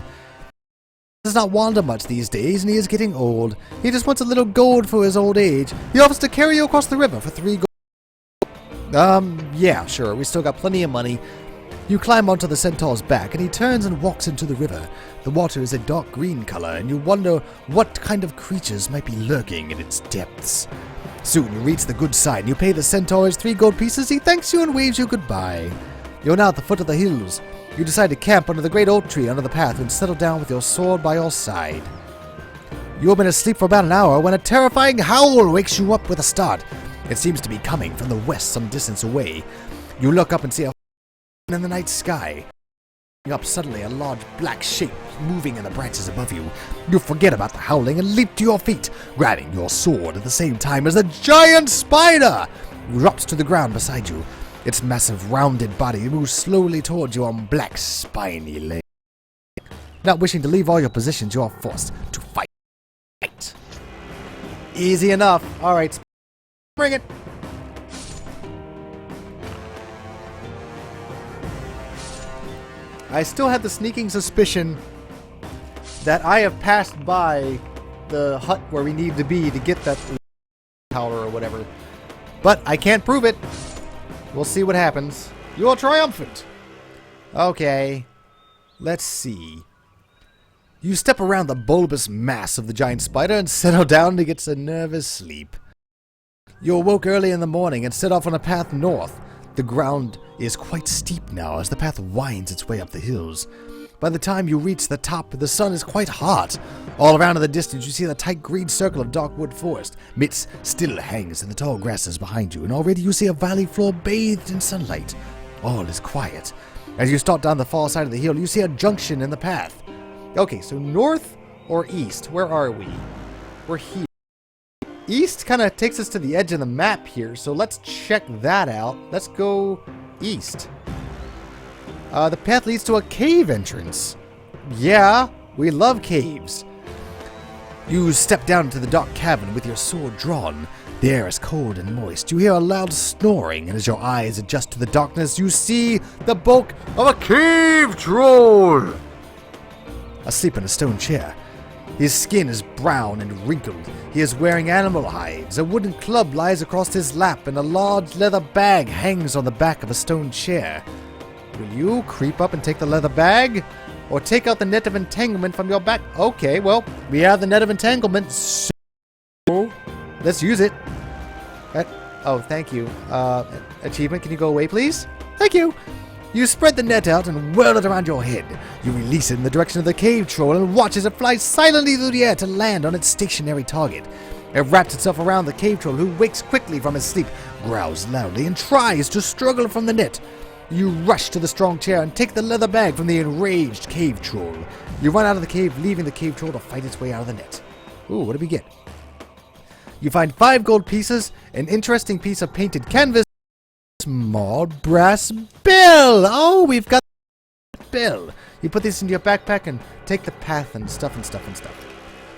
He does not wander much these days, and he is getting old. He just wants a little gold for his old age. He offers to carry you across the river for 3 gold. Yeah, sure. We still got plenty of money. You climb onto the centaur's back, and he turns and walks into the river. The water is a dark green color, and you wonder what kind of creatures might be lurking in its depths. Soon you reach the good side, and you pay the centaur his 3 gold pieces. He thanks you and waves you goodbye. You're now at the foot of the hills. You decide to camp under the great oak tree under the path and settle down with your sword by your side. You have been asleep for about an hour when a terrifying howl wakes you up with a start. It seems to be coming from the west some distance away. You look up and see a in the night sky. Up suddenly, a large black shape moving in the branches above you. You forget about the howling and leap to your feet, grabbing your sword at the same time as a giant spider drops to the ground beside you. Its massive rounded body moves slowly towards you on black spiny legs. Not wishing to leave all your positions, you are forced to fight. Easy enough. Alright, bring it. I still have the sneaking suspicion that I have passed by the hut where we need to be to get that powder or whatever. But I can't prove it. We'll see what happens. You are triumphant. Okay. Let's see. You step around the bulbous mass of the giant spider and settle down to get some nervous sleep. You awoke early in the morning and set off on a path north. The ground is quite steep now as the path winds its way up the hills. By the time you reach the top, the sun is quite hot. All around in the distance, you see the tight green circle of dark wood forest. Mist still hangs in the tall grasses behind you, and already you see a valley floor bathed in sunlight. All is quiet. As you start down the far side of the hill, you see a junction in the path. Okay, so north or east? Where are we? We're here. East kind of takes us to the edge of the map here, so let's check that out. Let's go east. The path leads to a cave entrance. Yeah, we love caves. You step down into the dark cavern with your sword drawn. The air is cold and moist. You hear a loud snoring, and as your eyes adjust to the darkness, you see the bulk of a cave troll asleep in a stone chair. His skin is brown and wrinkled. He is wearing animal hides. A wooden club lies across his lap, and a large leather bag hangs on the back of a stone chair. Will you creep up and take the leather bag? Or take out the net of entanglement from your back? Okay, well, we have the net of entanglement, so let's use it. Oh, thank you. Achievement, can you go away, please? Thank you. You spread the net out and whirl it around your head. You release it in the direction of the cave troll and watch as it flies silently through the air to land on its stationary target. It wraps itself around the cave troll, who wakes quickly from his sleep, growls loudly, and tries to struggle from the net. You rush to the strong chair and take the leather bag from the enraged cave troll. You run out of the cave, leaving the cave troll to fight its way out of the net. Ooh, what did we get? You find 5 gold pieces, an interesting piece of painted canvas, small brass bell. Oh, we've got the bell. You put this into your backpack and take the path and stuff.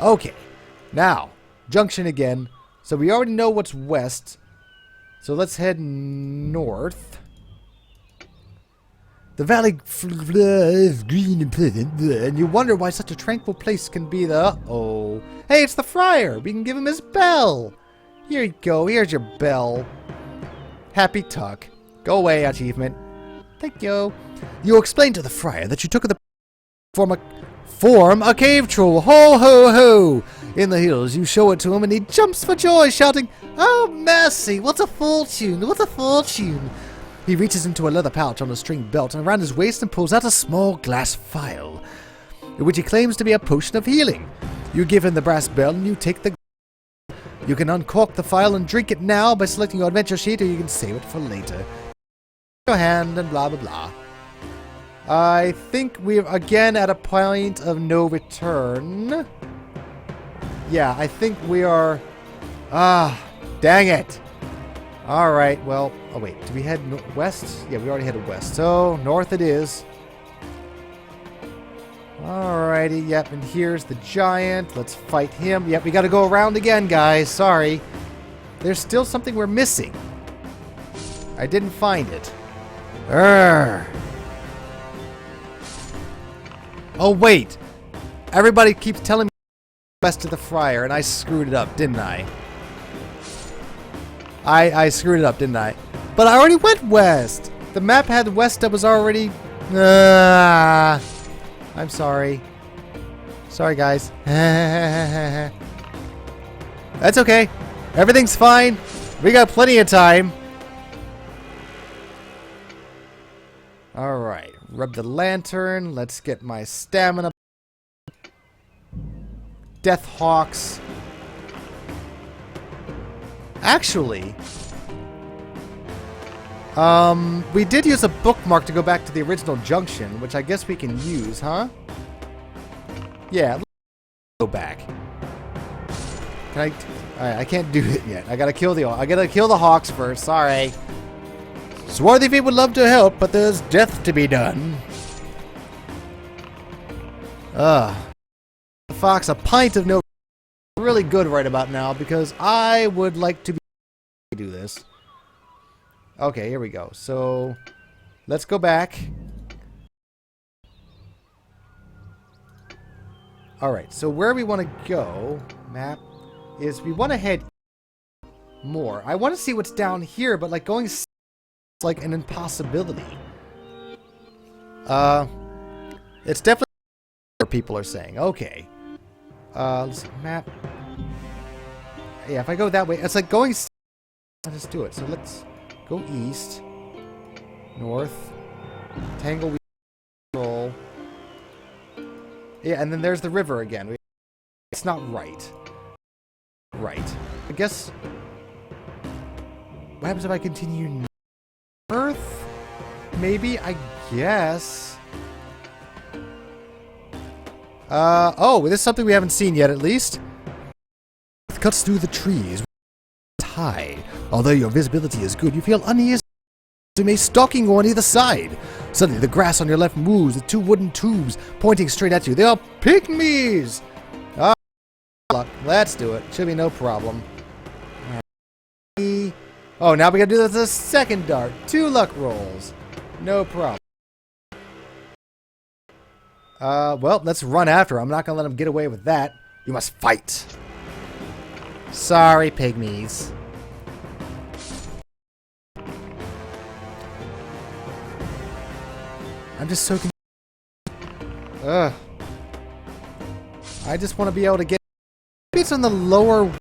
Okay, now, junction again. So we already know what's west. So let's head north. The valley is green and pleasant, and you wonder why such a tranquil place can be the... Uh-oh. Hey, it's the friar! We can give him his bell! Here you go, here's your bell. Happy tuck. Go away, achievement. Thank you. You explain to the friar that you took the... Form a cave troll! Ho, ho, ho! In the hills, you show it to him, and he jumps for joy, shouting, "Oh, mercy! What a fortune! What a fortune!" He reaches into a leather pouch on a string belt and around his waist and pulls out a small glass vial, which he claims to be a potion of healing. You give him the brass bell and you take the... You can uncork the vial and drink it now by selecting your adventure sheet, or you can save it for later. Your hand and blah blah blah. I think we're again at a point of no return. Yeah, I think we are... dang it! Alright, well... Oh, wait. Did we head west? Yeah, we already headed west. So, north it is. Alrighty, yep. And here's the giant. Let's fight him. Yep, we gotta go around again, guys. Sorry. There's still something we're missing. I didn't find it. Urgh. Oh, wait. Everybody keeps telling me west to the friar, and I screwed it up, didn't I? I screwed it up, didn't I? But I already went west! The map had west that was already... I'm sorry. Sorry, guys. That's okay. Everything's fine. We got plenty of time. Alright. Rub the lantern. Let's get my stamina. Death Hawks. Actually... we did use a bookmark to go back to the original junction, which I guess we can use, huh? Yeah, let's go back. Can I can't do it yet. I gotta kill the hawks first. Sorry. Swarthyfeet would love to help, but there's death to be done. The fox, a pint of no really good right about now because I would like to do this. Okay, here we go. So, let's go back. Alright, so where we want to go, map, is we want to head more. I want to see what's down here, but like going is like an impossibility. It's definitely what people are saying. Okay. Let's see, map. Yeah, if I go that way, it's like going... Let's just do it. So let's... Go east, north, tangle, roll. Yeah, and then there's the river again. It's not right. Right. I guess... What happens if I continue north? Maybe? I guess. Oh, this is something we haven't seen yet, at least. It cuts through the trees. High. Although your visibility is good, you feel uneasy. You may stalking on either side. Suddenly, the grass on your left moves with two wooden tubes pointing straight at you. They are Pygmies! Ah, let's do it. Should be no problem. Oh, now we gotta do the second dart. 2 luck rolls. No problem. Well, let's run after him. I'm not gonna let him get away with that. You must fight. Sorry, Pygmies. I'm just so confused. I just want to be able to get... Maybe it's on the lower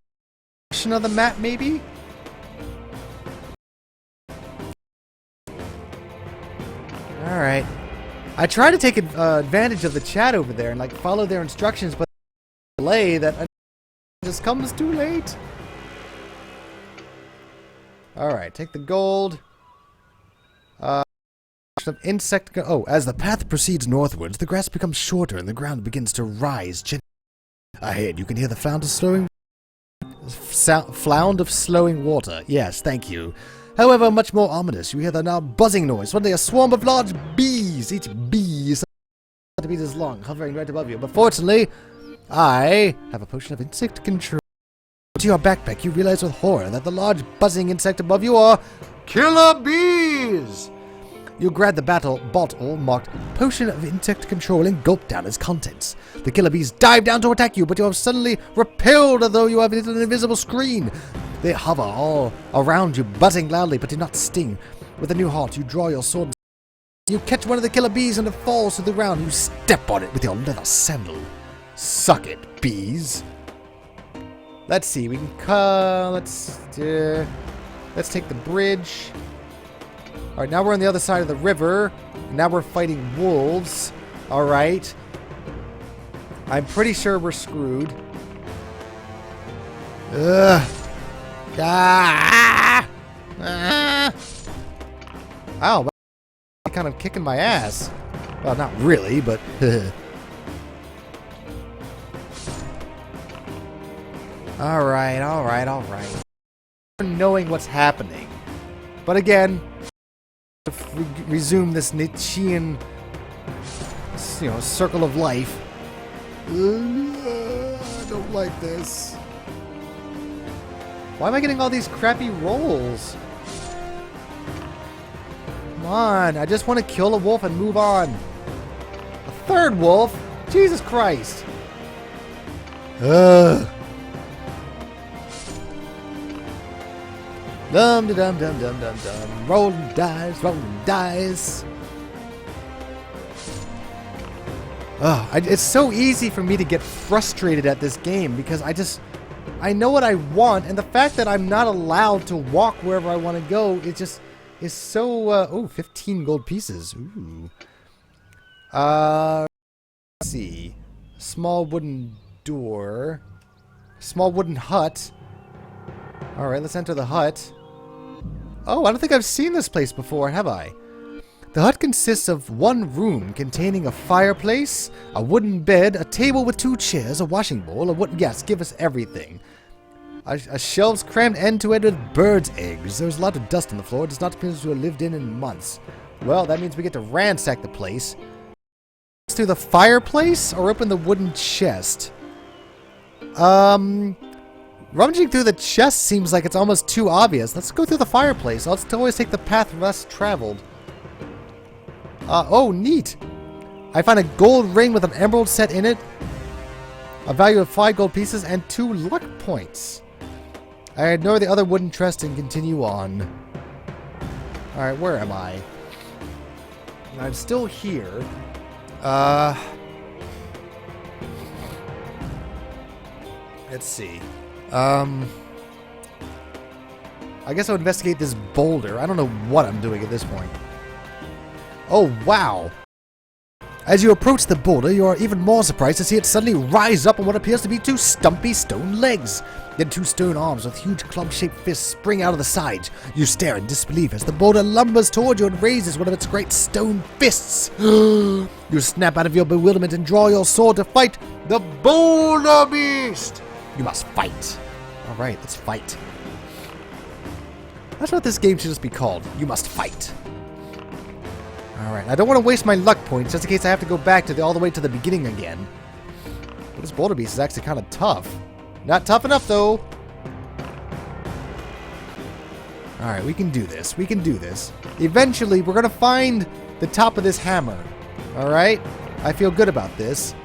portion of the map, maybe? Alright. I try to take advantage of the chat over there and like follow their instructions, but delay that just comes too late. Alright, take the gold. Of insect. Oh, as the path proceeds northwards, the grass becomes shorter and the ground begins to rise gently. Ahead, you can hear the flound of slowing water. Yes, thank you. However, much more ominous, you hear the now buzzing noise. Suddenly, a swarm of large bees. Each bee is centimeters long, hovering right above you. But fortunately, I have a potion of insect control. To your backpack, you realize with horror that the large buzzing insect above you are killer bees. You grab the bottle marked Potion of Insect Control and gulp down its contents. The killer bees dive down to attack you, but you are suddenly repelled as though you have hit an invisible screen. They hover all around you, buzzing loudly, but do not sting. With a new heart, you draw your sword. You catch one of the killer bees and it falls to the ground. You step on it with your leather sandal. Suck it, bees. Let's see. We can let's take the bridge. Alright, now we're on the other side of the river. Now we're fighting wolves. Alright. I'm pretty sure we're screwed. Ugh. Ah! Ah! Ow, kind of kicking my ass. Well, not really, but... Alright. Knowing what's happening. But again... If we resume this Nietzschean, circle of life. I don't like this. Why am I getting all these crappy rolls? Come on, I just want to kill a wolf and move on. A third wolf? Jesus Christ. Ugh. Dum da dum dum dum dum dum. Rolling dice, rolling dice. Oh, it's so easy for me to get frustrated at this game because I know what I want, and the fact that I'm not allowed to walk wherever I want to go, it just is so, oh, 15 gold pieces. Ooh. Let's see. Small wooden door. Small wooden hut. Alright, let's enter the hut. Oh, I don't think I've seen this place before, have I? The hut consists of one room containing a fireplace, a wooden bed, a table with 2 chairs, a washing bowl, a wooden... Yes, give us everything. A shelves crammed end to end with birds' eggs. There's a lot of dust on the floor. It does not appear to have lived in months. Well, that means we get to ransack the place. Through the fireplace or open the wooden chest? Rummaging through the chest seems like it's almost too obvious. Let's go through the fireplace. Let's always take the path less traveled. Oh, neat. I find a gold ring with an emerald set in it. A value of 5 gold pieces and 2 luck points. I ignore the other wooden chest and continue on. Alright, where am I? I'm still here. Let's see. I guess I'll investigate this boulder. I don't know what I'm doing at this point. Oh, wow. As you approach the boulder, you are even more surprised to see it suddenly rise up on what appears to be 2 stumpy stone legs. Then 2 stone arms with huge club-shaped fists spring out of the sides. You stare in disbelief as the boulder lumbers toward you and raises one of its great stone fists. You snap out of your bewilderment and draw your sword to fight the boulder beast. You must fight. All right, let's fight. That's what this game should just be called. You must fight. Alright, I don't want to waste my luck points just in case I have to go back to all the way to the beginning again. But this boulder beast is actually kind of tough. Not tough enough, though. Alright, we can do this. We can do this. Eventually, we're going to find the top of this hammer. Alright? I feel good about this.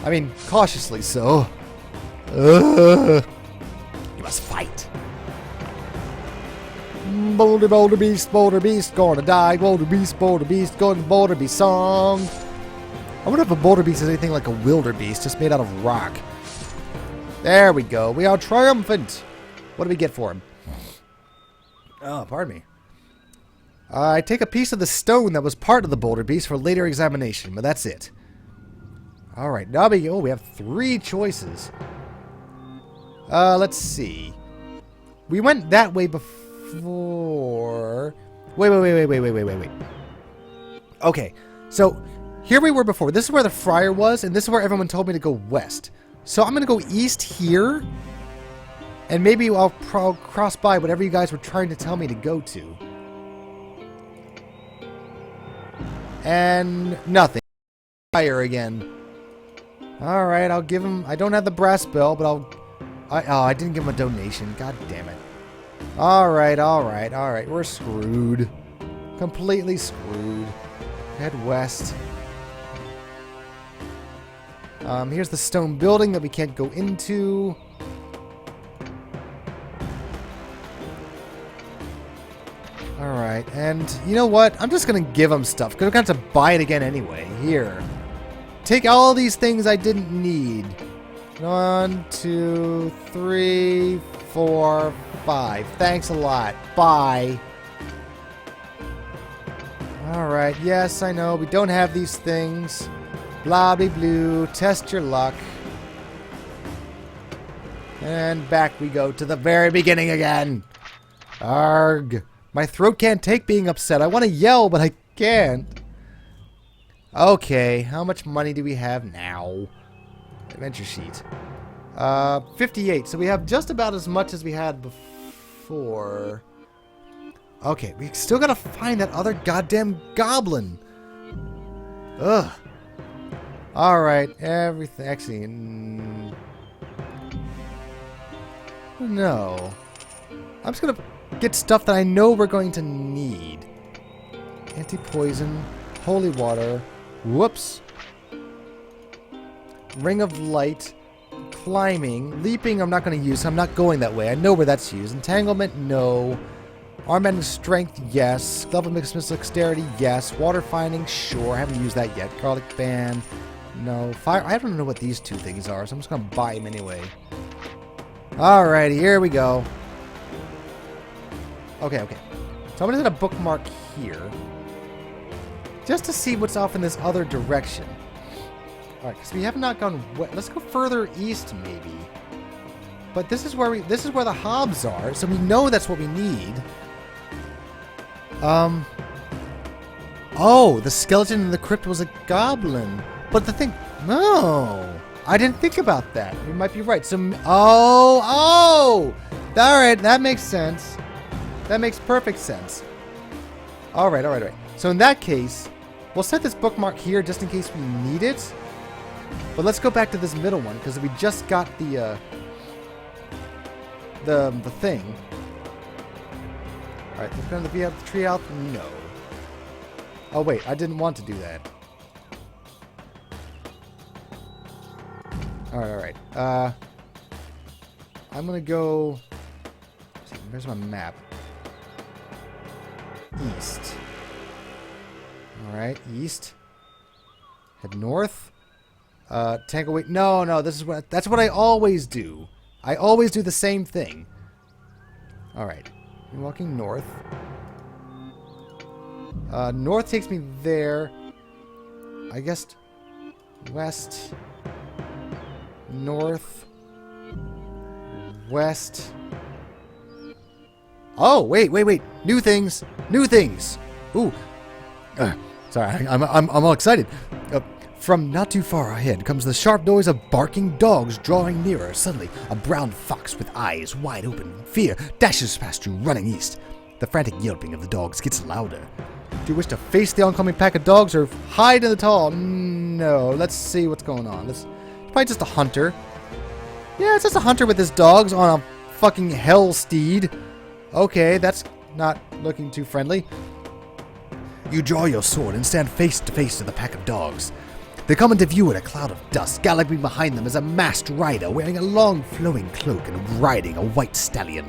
I mean, cautiously so. You must fight. Boulder beast, gonna die. Boulder beast, going to boulder beast song. I wonder if a boulder beast is anything like a wildebeest, just made out of rock. There we go. We are triumphant. What do we get for him? Oh, pardon me. I take a piece of the stone that was part of the boulder beast for later examination, but that's it. Alright, now we have 3 choices. Let's see. We went that way before. Wait. Okay, so here we were before. This is where the friar was, and this is where everyone told me to go west. So I'm going to go east here, and maybe I'll cross by whatever you guys were trying to tell me to go to. And nothing. Fire again. Alright, I'll give him... I don't have the brass bell, but I'll... I didn't give him a donation. God damn it. Alright. We're screwed. Completely screwed. Head west. Here's the stone building that we can't go into. Alright, and you know what? I'm just gonna give him stuff, because I'm gonna have to buy it again anyway. Here. Take all these things I didn't need. 1, 2, 3, 4, 5. Thanks a lot. Bye. Alright, yes, I know. We don't have these things. Blah, blah, blue. Test your luck. And back we go to the very beginning again. Arg. My throat can't take being upset. I want to yell, but I can't. Okay, how much money do we have now? Adventure sheet. 58. So we have just about as much as we had before. Okay, we still gotta find that other goddamn goblin. Ugh. Alright, everything. Actually, no. I'm just gonna get stuff that I know we're going to need. Anti-poison, holy water, whoops. Ring of light, climbing. Leaping, I'm not going to use. I'm not going that way. I know where that's used. Entanglement, no. Armband of strength, yes. Glove of mixed dexterity, yes. Water finding, sure. I haven't used that yet. Garlic band, no. Fire, I don't know what these two things are, so I'm just going to buy them anyway. Alrighty, here we go. Okay. So I'm going to set a bookmark here. Just to see what's off in this other direction. Alright, because we have not gone west. Let's go further east, maybe. But this is where the hobs are, so we know that's what we need. Oh, the skeleton in the crypt was a goblin. But the thing, no, I didn't think about that. You might be right. So, all right, that makes sense. That makes perfect sense. All right. So in that case, we'll set this bookmark here just in case we need it. But let's go back to this middle one because we just got the thing. All right, let's go to the tree out. No. Oh wait, I didn't want to do that. All right. I'm gonna go. Where's my map? East. All right, east. Head north. Tango. Wait, no. That's what I always do. I always do the same thing. All right. I'm walking north. North takes me there. I guess west, north, west. Oh, wait. New things. Ooh. Sorry, I'm all excited. From not too far ahead comes the sharp noise of barking dogs drawing nearer. Suddenly, a brown fox with eyes wide open in fear dashes past you, running east. The frantic yelping of the dogs gets louder. Do you wish to face the oncoming pack of dogs or hide in the tall? No. Let's see what's going on. It's probably just a hunter. Yeah, it's just a hunter with his dogs on a fucking hell steed. Okay, that's not looking too friendly. You draw your sword and stand face to face with the pack of dogs. They come into view in a cloud of dust. Galloping behind them is a masked rider wearing a long flowing cloak and riding a white stallion.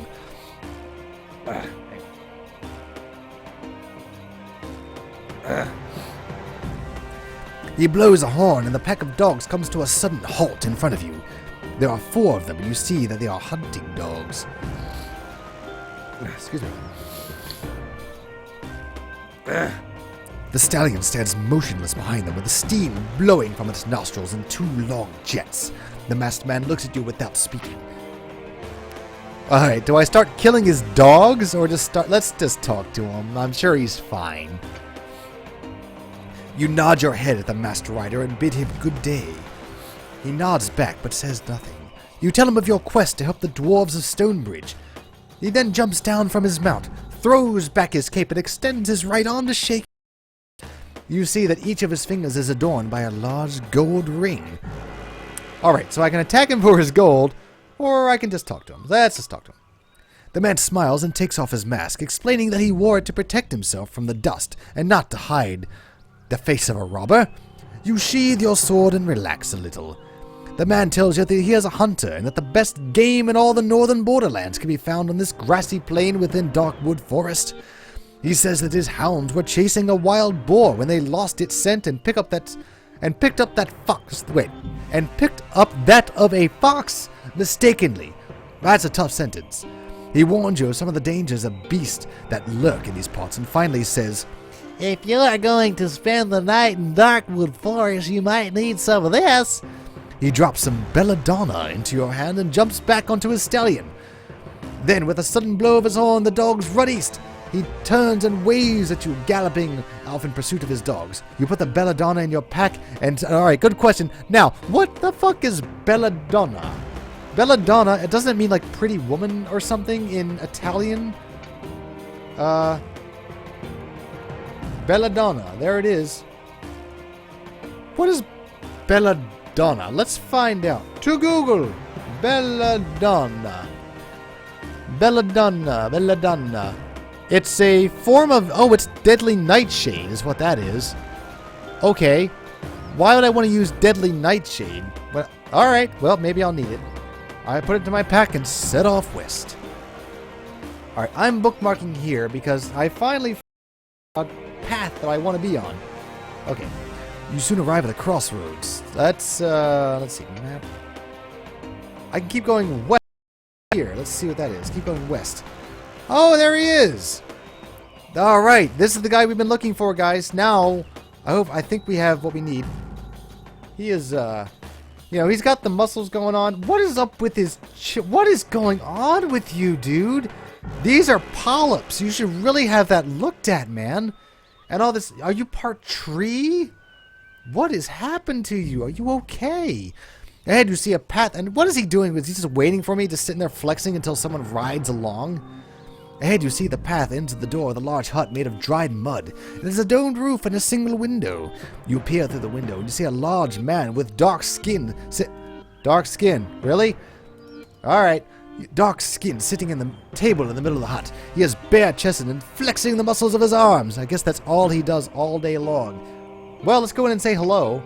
He blows a horn and the pack of dogs comes to a sudden halt in front of you. There are 4 of them and you see that they are hunting dogs. Excuse me. The stallion stands motionless behind them with the steam blowing from its nostrils in 2 long jets. The masked man looks at you without speaking. Alright, do I start killing his dogs or just start... Let's just talk to him. I'm sure he's fine. You nod your head at the masked rider and bid him good day. He nods back but says nothing. You tell him of your quest to help the dwarves of Stonebridge. He then jumps down from his mount, throws back his cape and extends his right arm to shake. You see that each of his fingers is adorned by a large gold ring. Alright, so I can attack him for his gold, or I can just talk to him. Let's just talk to him. The man smiles and takes off his mask, explaining that he wore it to protect himself from the dust and not to hide the face of a robber. You sheathe your sword and relax a little. The man tells you that he is a hunter and that the best game in all the northern borderlands can be found on this grassy plain within Darkwood Forest. He says that his hounds were chasing a wild boar when they lost its scent and picked up that of a fox mistakenly. That's a tough sentence. He warns you of some of the dangers of beasts that lurk in these parts and finally says, "If you are going to spend the night in Darkwood Forest, you might need some of this." He drops some belladonna into your hand and jumps back onto his stallion. Then, with a sudden blow of his horn, the dogs run east. He turns and waves at you, galloping off in pursuit of his dogs. You put the belladonna in your pack and... Alright, good question. Now, what the fuck is belladonna? Belladonna, it doesn't mean like pretty woman or something in Italian? Belladonna, there it is. What is belladonna? Let's find out. To Google. Belladonna. Belladonna. It's a form of... Oh, it's deadly nightshade is what that is. Okay. Why would I want to use deadly nightshade? But Alright, well, maybe I'll need it. I put it to my pack and set off west. Alright, I'm bookmarking here because I finally found a path that I want to be on. Okay. You soon arrive at the crossroads. Let's see, map. I can keep going west here. Let's see what that is. Keep going west. Oh, there he is! Alright, this is the guy we've been looking for, guys. Now, I think we have what we need. He is, he's got the muscles going on. What is up with his... What is going on with you, dude? These are polyps. You should really have that looked at, man. And all this... Are you part tree? What has happened to you? Are you okay? Ahead, you see a path. And what is he doing? Is he just waiting for me, just sitting there flexing until someone rides along? Ahead, you see the path into the door of the large hut made of dried mud. There's a domed roof and a single window. You peer through the window and you see a large man with dark skin. Dark skin? Really? Alright. Dark skin sitting in the table in the middle of the hut. He is bare-chested and flexing the muscles of his arms. I guess that's all he does all day long. Well, let's go in and say hello.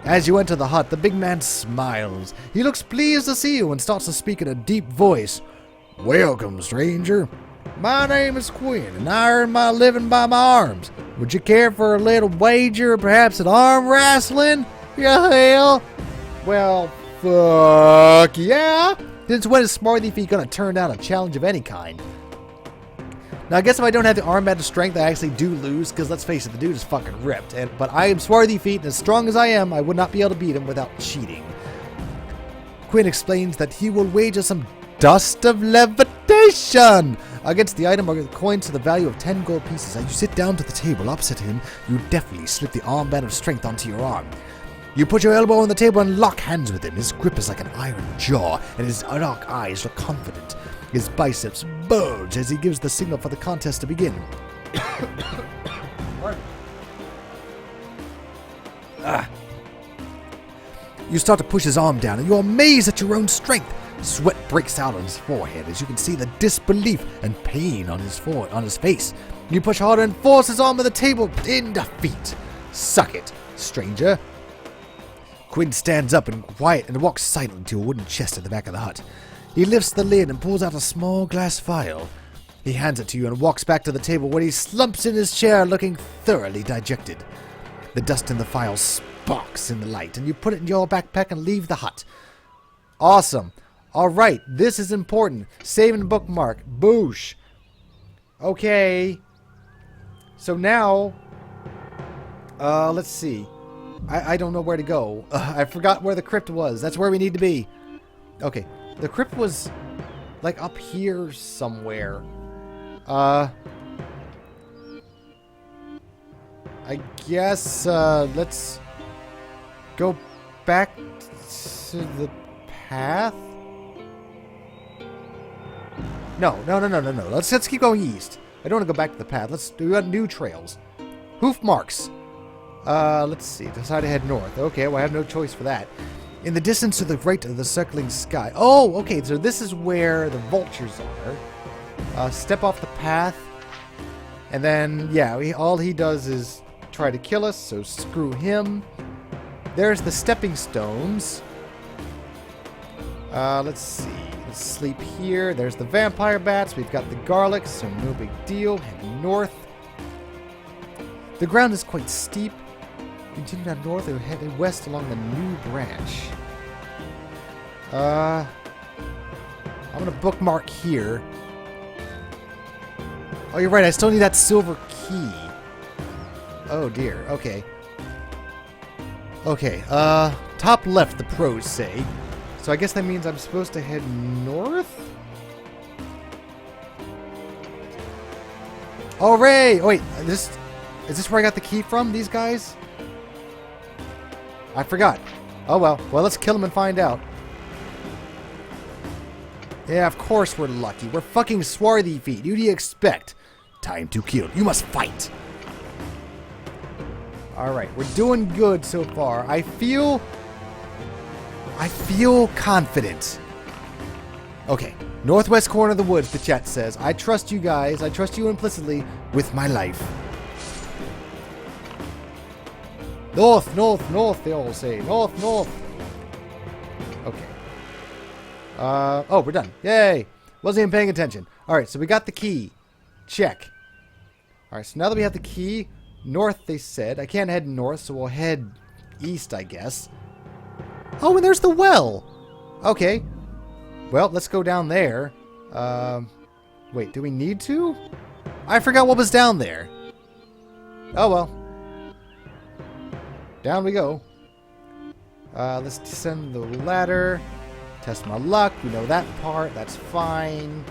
As you enter the hut, the big man smiles. He looks pleased to see you and starts to speak in a deep voice. Welcome, stranger. My name is Quinn, and I earn my living by my arms. Would you care for a little wager, perhaps an arm wrestling? Yeah, hell. Well, fuck yeah. Since when is Swarthyfeet gonna turn down a challenge of any kind? Now, I guess if I don't have the armband of strength, I actually do lose, because let's face it, the dude is fucking ripped. But I am Swarthyfeet, and as strong as I am, I would not be able to beat him without cheating. Quinn explains that he will wager some dust of levitation against the item or the coins to the value of 10 gold pieces. As you sit down to the table opposite him, you deftly slip the armband of strength onto your arm. You put your elbow on the table and lock hands with him. His grip is like an iron jaw, and his dark eyes look confident. His biceps bulge as he gives the signal for the contest to begin. You start to push his arm down, and you're amazed at your own strength. Sweat breaks out on his forehead as you can see the disbelief and pain on his face. You push harder and force his arm to the table in defeat. Suck it, stranger. Quinn stands up and quiet and walks silently to a wooden chest at the back of the hut. He lifts the lid and pulls out a small glass vial. He hands it to you and walks back to the table where he slumps in his chair looking thoroughly dejected. The dust in the vial sparks in the light, and you put it in your backpack and leave the hut. Awesome. Alright, this is important. Save and bookmark. Boosh. Okay. So now, let's see. I don't know where to go. I forgot where the crypt was. That's where we need to be. Okay. The crypt was, like, up here somewhere. I guess, let's go back to the path? No. Let's keep going east. I don't want to go back to the path. Let's do new trails. Hoof marks. Let's see. Decide to head north. Okay, well, I have no choice for that. In the distance to the right of the circling sky. Oh, okay, so this is where the vultures are. Step off the path. And then, yeah, all he does is try to kill us, so screw him. There's the stepping stones. Let's see. Let's sleep here. There's the vampire bats. We've got the garlic, so no big deal. Head north. The ground is quite steep. Continue down north and head west along the new branch. I'm gonna bookmark here. Oh, you're right. I still need that silver key. Oh dear. Okay. Okay. Top left, the pros say. So I guess that means I'm supposed to head north? Hooray! Oh, wait. Is this where I got the key from? These guys? I forgot. Oh well. Well, let's kill him and find out. Yeah, of course we're lucky. We're fucking Swarthyfeet. Who do you expect? Time to kill. You must fight. Alright, we're doing good so far. I feel confident. Okay. Northwest corner of the woods, the chat says. I trust you guys. I trust you implicitly with my life. North, north, north, they all say. North, north. Oh, we're done. Yay! Wasn't even paying attention. Alright, so we got the key. Check. Alright, so now that we have the key, north they said. I can't head north, so we'll head east, I guess. Oh, and there's the well! Okay. Well, let's go down there. Wait, do we need to? I forgot what was down there. Oh, well. Down we go. Let's descend the ladder. Test my luck. We know that part. That's fine.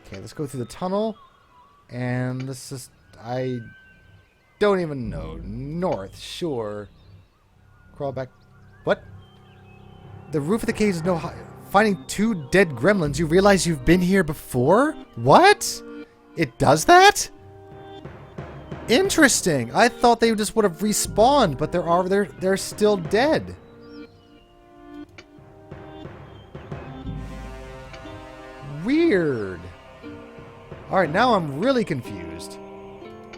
Okay, let's go through the tunnel. And let's just... I don't even know. North, sure. Crawl back. What? The roof of the cave is no high. Finding 2 dead gremlins, you realize you've been here before? What? It does that? Interesting. I thought they just would have respawned, but they're still dead. Weird. Alright, now I'm really confused.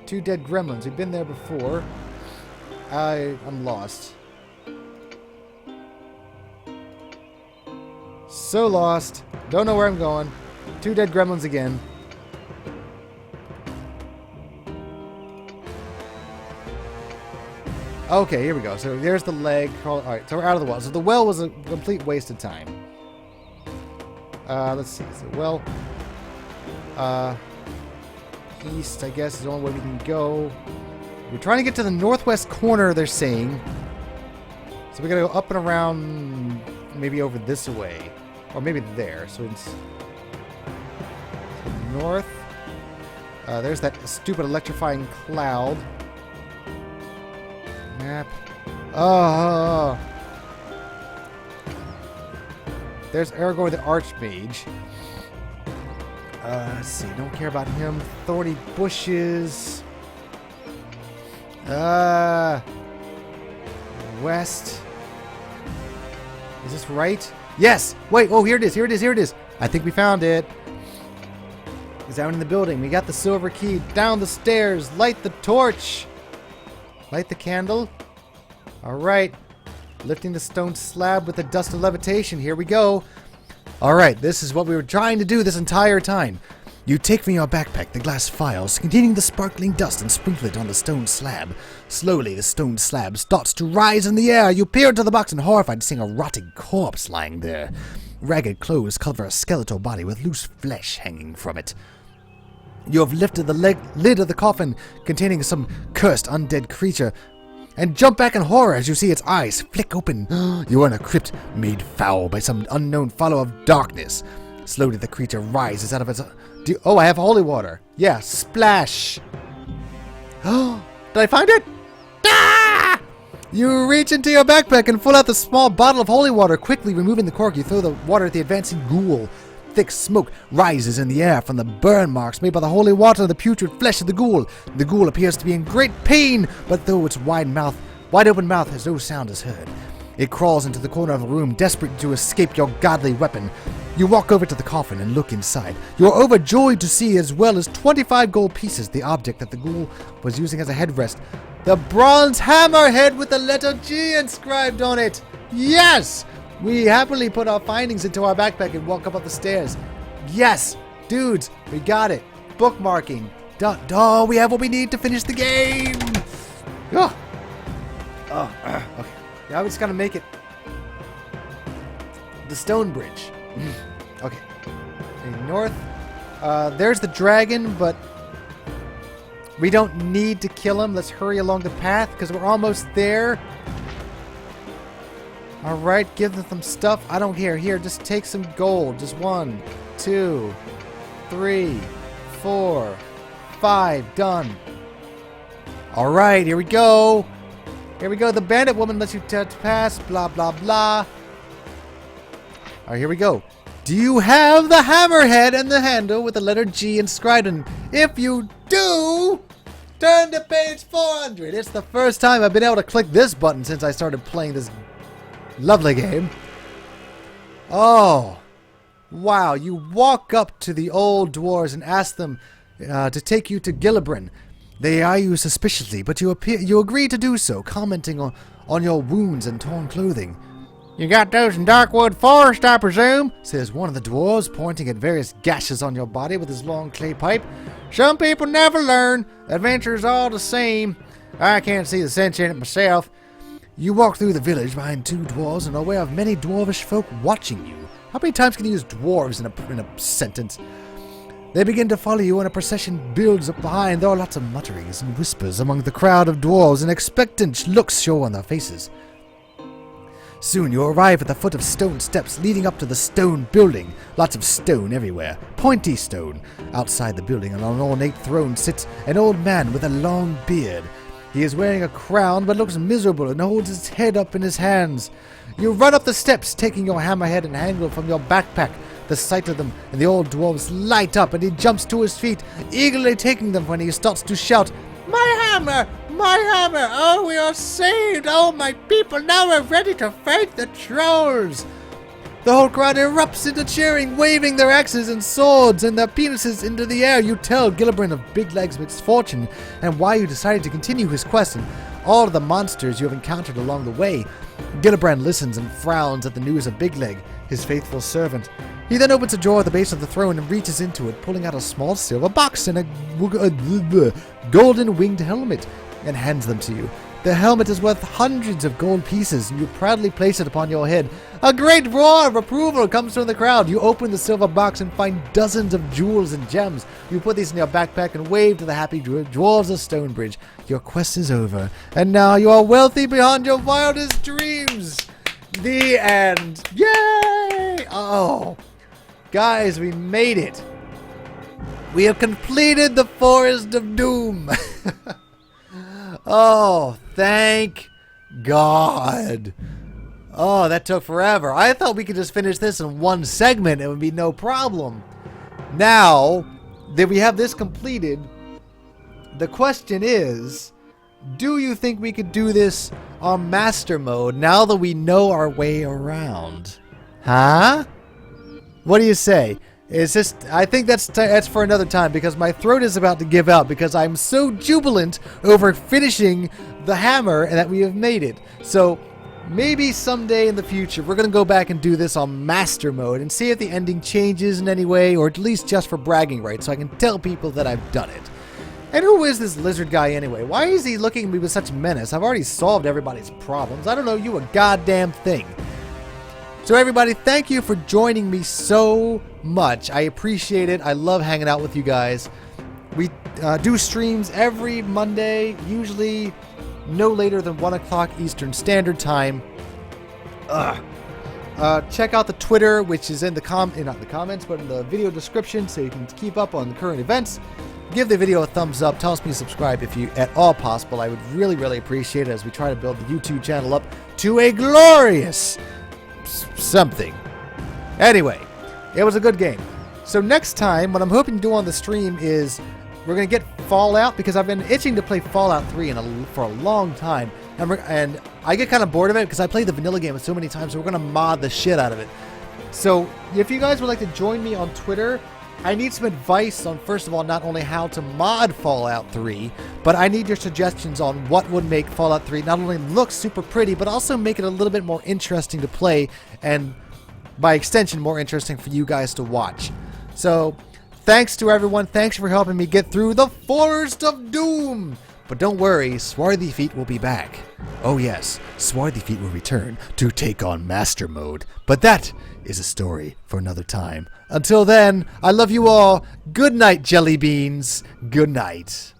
2 dead gremlins. We've been there before. I'm lost. So lost. Don't know where I'm going. 2 dead gremlins again. Okay, here we go. So there's the leg. Alright, so we're out of the well. So the well was a complete waste of time. Let's see. So well, east, I guess, is the only way we can go. We're trying to get to the northwest corner, they're saying. So we gotta go up and around, maybe over this way. Or maybe there. So it's north. There's that stupid electrifying cloud. Map. Oh. There's Aragorn the Archmage. Let's see. Don't care about him. Thorny bushes. West. Is this right? Yes! Wait, oh, here it is, here it is, here it is. I think we found it. It's down in the building. We got the silver key. Down the stairs. Light the torch. Light the candle. Alright. Lifting the stone slab with the dust of levitation. Here we go. Alright, this is what we were trying to do this entire time. You take from your backpack the glass phials containing the sparkling dust and sprinkle it on the stone slab. Slowly, the stone slab starts to rise in the air. You peer into the box and horrified, seeing a rotting corpse lying there. Ragged clothes cover a skeletal body with loose flesh hanging from it. You have lifted the lid of the coffin containing some cursed undead creature and jump back in horror as you see its eyes flick open. You are in a crypt made foul by some unknown follower of darkness. Slowly, the creature rises out of its... Oh, I have holy water. Yeah, splash. Oh, did I find it? Ah! You reach into your backpack and pull out the small bottle of holy water. Quickly removing the cork, you throw the water at the advancing ghoul. Thick smoke rises in the air from the burn marks made by the holy water and the putrid flesh of the ghoul. The ghoul appears to be in great pain, but though its wide open mouth has no sound is heard. It crawls into the corner of the room, desperate to escape your godly weapon. You walk over to the coffin and look inside. You are overjoyed to see, as well as 25 gold pieces, the object that the ghoul was using as a headrest. The bronze hammerhead with the letter G inscribed on it. Yes! We happily put our findings into our backpack and walk up the stairs. Yes! Dudes, we got it. Bookmarking. Done. Oh, we have what we need to finish the game! Oh. Okay. Now we just gotta make it. The Stonebridge. Okay. North. There's the dragon, but we don't need to kill him. Let's hurry along the path because we're almost there. Alright, give them some stuff. I don't care. Here, just take some gold. Just 1, 2, 3, 4, 5. Done. Alright, here we go. Here we go. The bandit woman lets you pass. Blah, blah, blah. Alright, here we go. Do you have the hammerhead and the handle with the letter G inscribed? And if you do, turn to page 400. It's the first time I've been able to click this button since I started playing this lovely game. Oh. Wow. You walk up to the old dwarves and ask them to take you to Gillibrin. They eye you suspiciously, but you agree to do so, commenting on your wounds and torn clothing. You got those in Darkwood Forest, I presume, says one of the dwarves, pointing at various gashes on your body with his long clay pipe. Some people never learn. Adventure's all the same. I can't see the sense in it myself. You walk through the village behind two dwarves and are aware of many dwarvish folk watching you. How many times can you use dwarves in a sentence? They begin to follow you and a procession builds up behind. There are lots of mutterings and whispers among the crowd of dwarves and expectant looks show on their faces. Soon you arrive at the foot of stone steps leading up to the stone building. Lots of stone everywhere. Pointy stone. Outside the building on an ornate throne sits an old man with a long beard. He is wearing a crown but looks miserable and holds his head up in his hands. You run up the steps taking your hammerhead and handle from your backpack. The sight of them and the old dwarves light up and he jumps to his feet, eagerly taking them when he starts to shout, "My hammer! My hammer! Oh, we are saved! Oh, my people, now we're ready to fight the trolls!" The whole crowd erupts into cheering, waving their axes and swords and their penises into the air. You tell Gillibrand of Big Leg's misfortune and why you decided to continue his quest and all of the monsters you have encountered along the way. Gillibrand listens and frowns at the news of Big Leg, his faithful servant. He then opens a drawer at the base of the throne and reaches into it, pulling out a small silver box and a golden winged helmet, and hands them to you. The helmet is worth hundreds of gold pieces, and you proudly place it upon your head. A great roar of approval comes from the crowd. You open the silver box and find dozens of jewels and gems. You put these in your backpack and wave to the happy dwarves of Stonebridge. Your quest is over, and now you are wealthy beyond your wildest dreams. The end. Yay! Oh, guys, we made it. We have completed the Forest of Doom. Oh, thank God. Oh, that took forever. I thought we could just finish this in one segment. It would be no problem. Now that we have this completed, the question is, do you think we could do this on master mode now that we know our way around? Huh? What do you say? It's just, I think that's for another time because my throat is about to give out because I'm so jubilant over finishing the hammer and that we have made it. So maybe someday in the future we're going to go back and do this on master mode and see if the ending changes in any way, or at least just for bragging rights so I can tell people that I've done it. And who is this lizard guy anyway? Why is he looking at me with such menace? I've already solved everybody's problems. I don't know you a goddamn thing. So everybody, thank you for joining me so much. I appreciate it. I love hanging out with you guys. We do streams every Monday, usually no later than 1 o'clock Eastern Standard Time. Check out the Twitter, which is in the not the comments, but in the video description, so you can keep up on the current events. Give the video a thumbs up. Tell us to subscribe if you at all possible. I would really, really appreciate it as we try to build the YouTube channel up to a glorious something. Anyway, it was a good game. So next time, what I'm hoping to do on the stream is we're going to get Fallout, because I've been itching to play Fallout 3 for a long time. And I get kind of bored of it because I played the vanilla game so many times, so we're going to mod the shit out of it. So if you guys would like to join me on Twitter, I need some advice on, first of all, not only how to mod Fallout 3, but I need your suggestions on what would make Fallout 3 not only look super pretty, but also make it a little bit more interesting to play, and by extension, more interesting for you guys to watch. So, thanks to everyone. Thanks for helping me get through the Forest of Doom. But don't worry, Swarthyfeet will be back. Oh yes, Swarthyfeet will return to take on Master Mode. But that is a story for another time. Until then, I love you all. Good night, jelly beans. Good night.